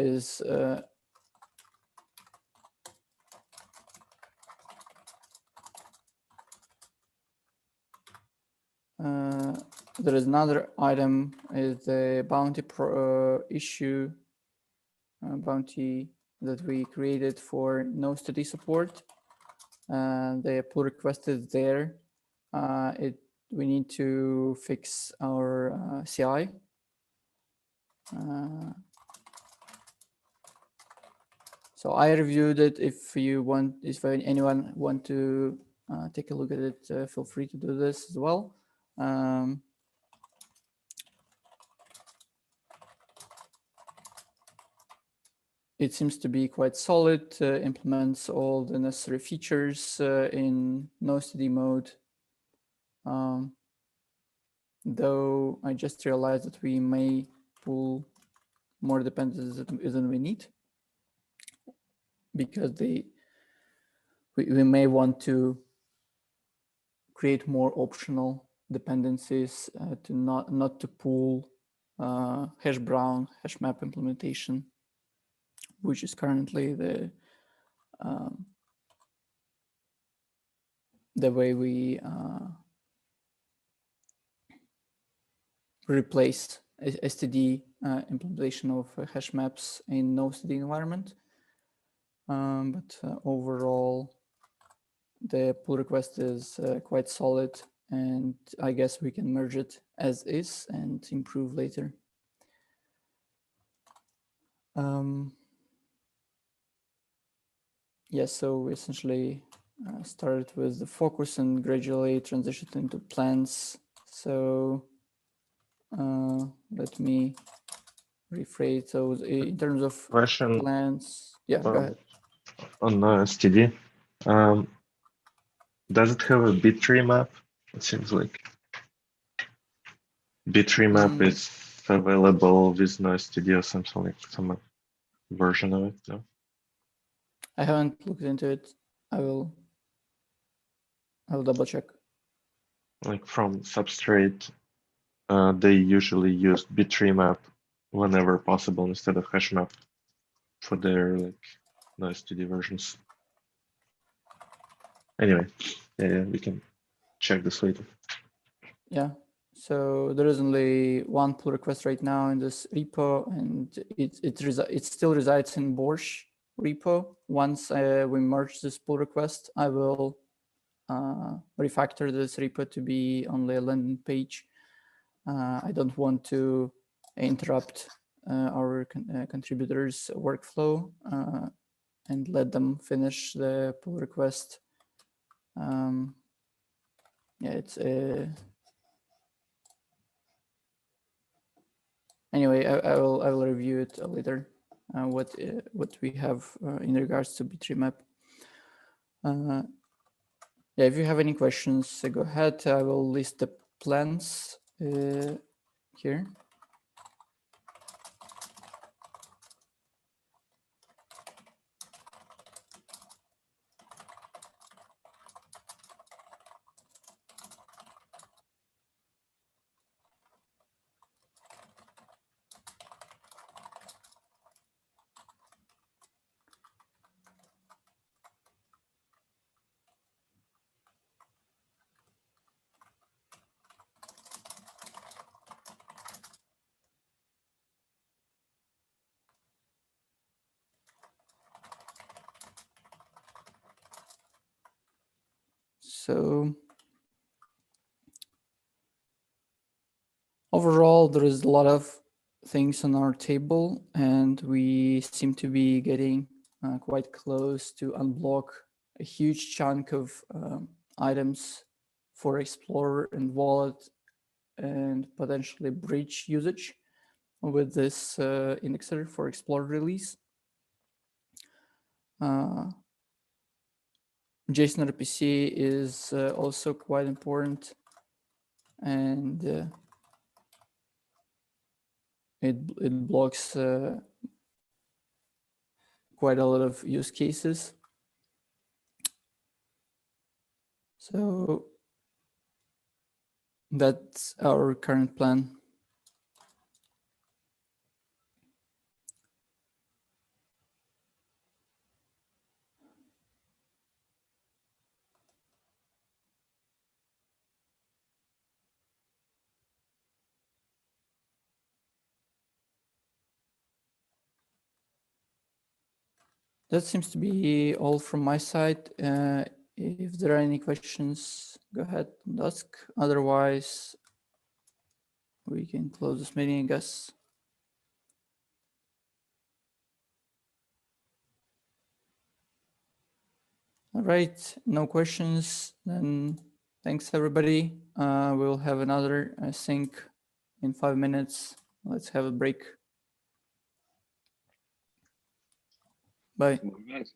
is another item, is the bounty issue bounty that we created for NoStudy support. The pull request is there. We need to fix our CI. So I reviewed it. If anyone want to take a look at it, feel free to do this as well. it seems to be quite solid, implements all the necessary features in no-std mode. Though I just realized that we may pull more dependencies than we need, because we may want to create more optional dependencies to not to pull hash brown hash map implementation, which is currently the way we replace STD implementation of hash maps in no-std environment. But overall, the pull request is quite solid, and I guess we can merge it as is and improve later. Yes, so we essentially started with the focus and gradually transitioned into plans. So let me rephrase those in terms of Question plans. Yeah, go ahead. on STD. Does it have a bit-tree map? It seems like bit-tree map is available with no STD or something, like some version of it. No? I haven't looked into it. I will double check. Like from Substrate, they usually use bit-tree map whenever possible instead of hash map for their like no STD versions. Anyway, yeah, we can check this later. Yeah, so there is only one pull request right now in this repo, and it still resides in Borsch repo. Once we merge this pull request, I will refactor this repo to be only a landing page. I don't want to interrupt our contributors' workflow and let them finish the pull request. Yeah, it's anyway. I will review it later. What we have in regards to bit-tree map. Yeah, if you have any questions, go ahead. I will list the plans here. So overall, there is a lot of things on our table, and we seem to be getting quite close to unblock a huge chunk of items for Explorer and Wallet and potentially Bridge usage with this indexer for Explorer release. JSON RPC is also quite important, and it blocks quite a lot of use cases. So that's our current plan. That seems to be all from my side. If there are any questions, go ahead and ask. Otherwise, we can close this meeting, I guess. All right, no questions. Then thanks, everybody. We'll have another sync in 5 minutes. Let's have a break. Bye. Nice.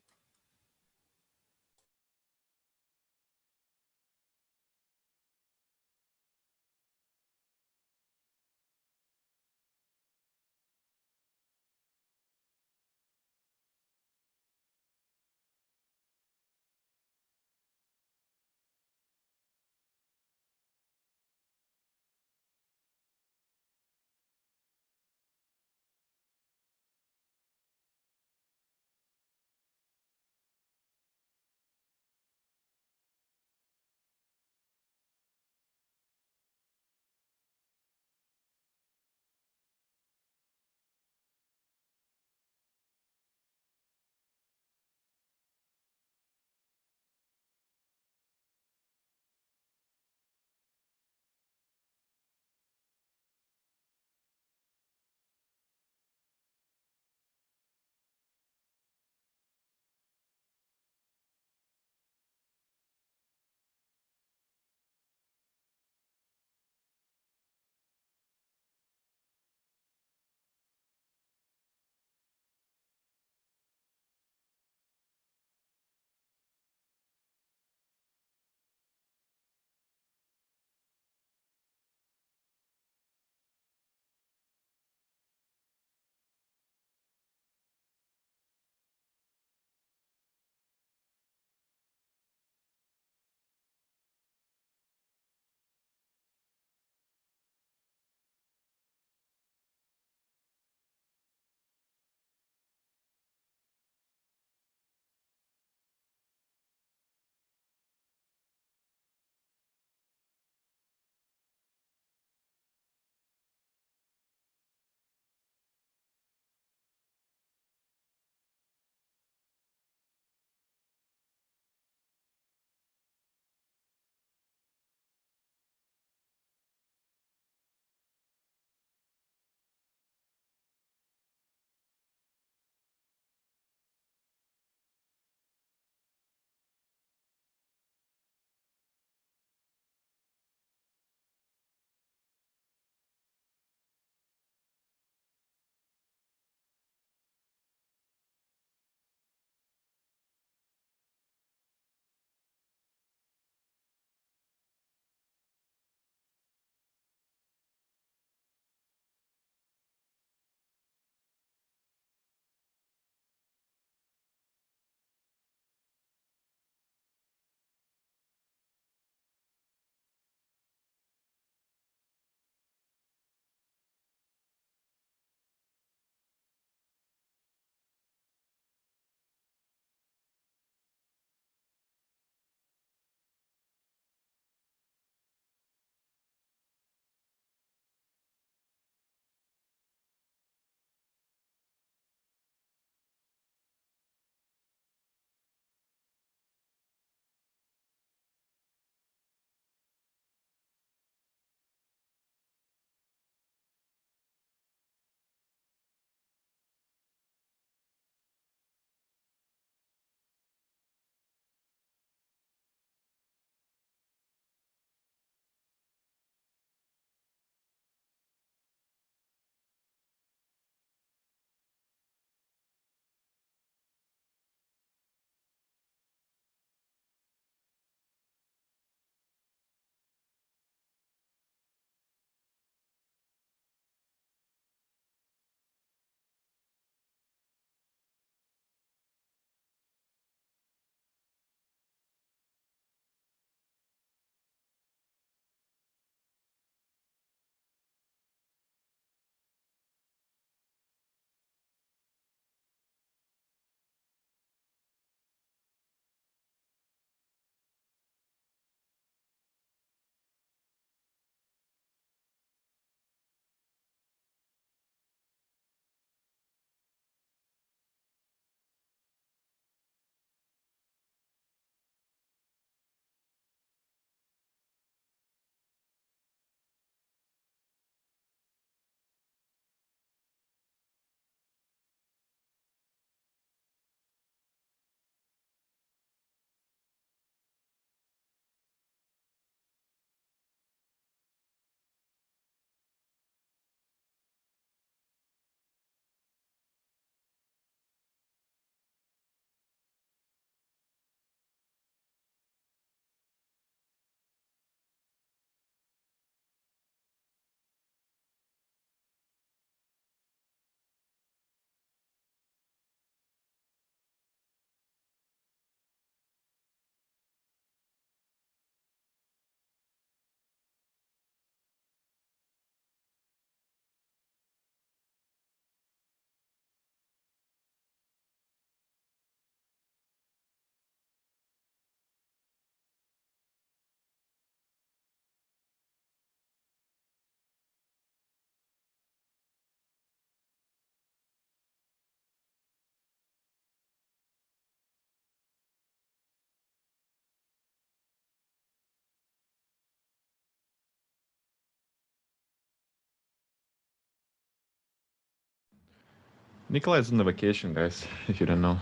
Nikolai is on the vacation, guys, if you don't know.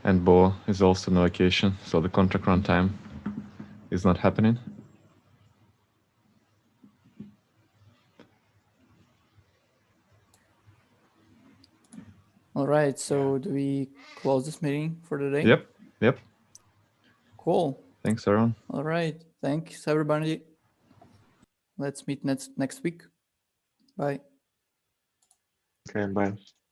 And Bo is also on vacation, so the contract runtime is not happening. All right, so do we close this meeting for the day? Yep, yep. Cool. Thanks, everyone. All right. Thanks, everybody. Let's meet next week. Bye. Okay, bye.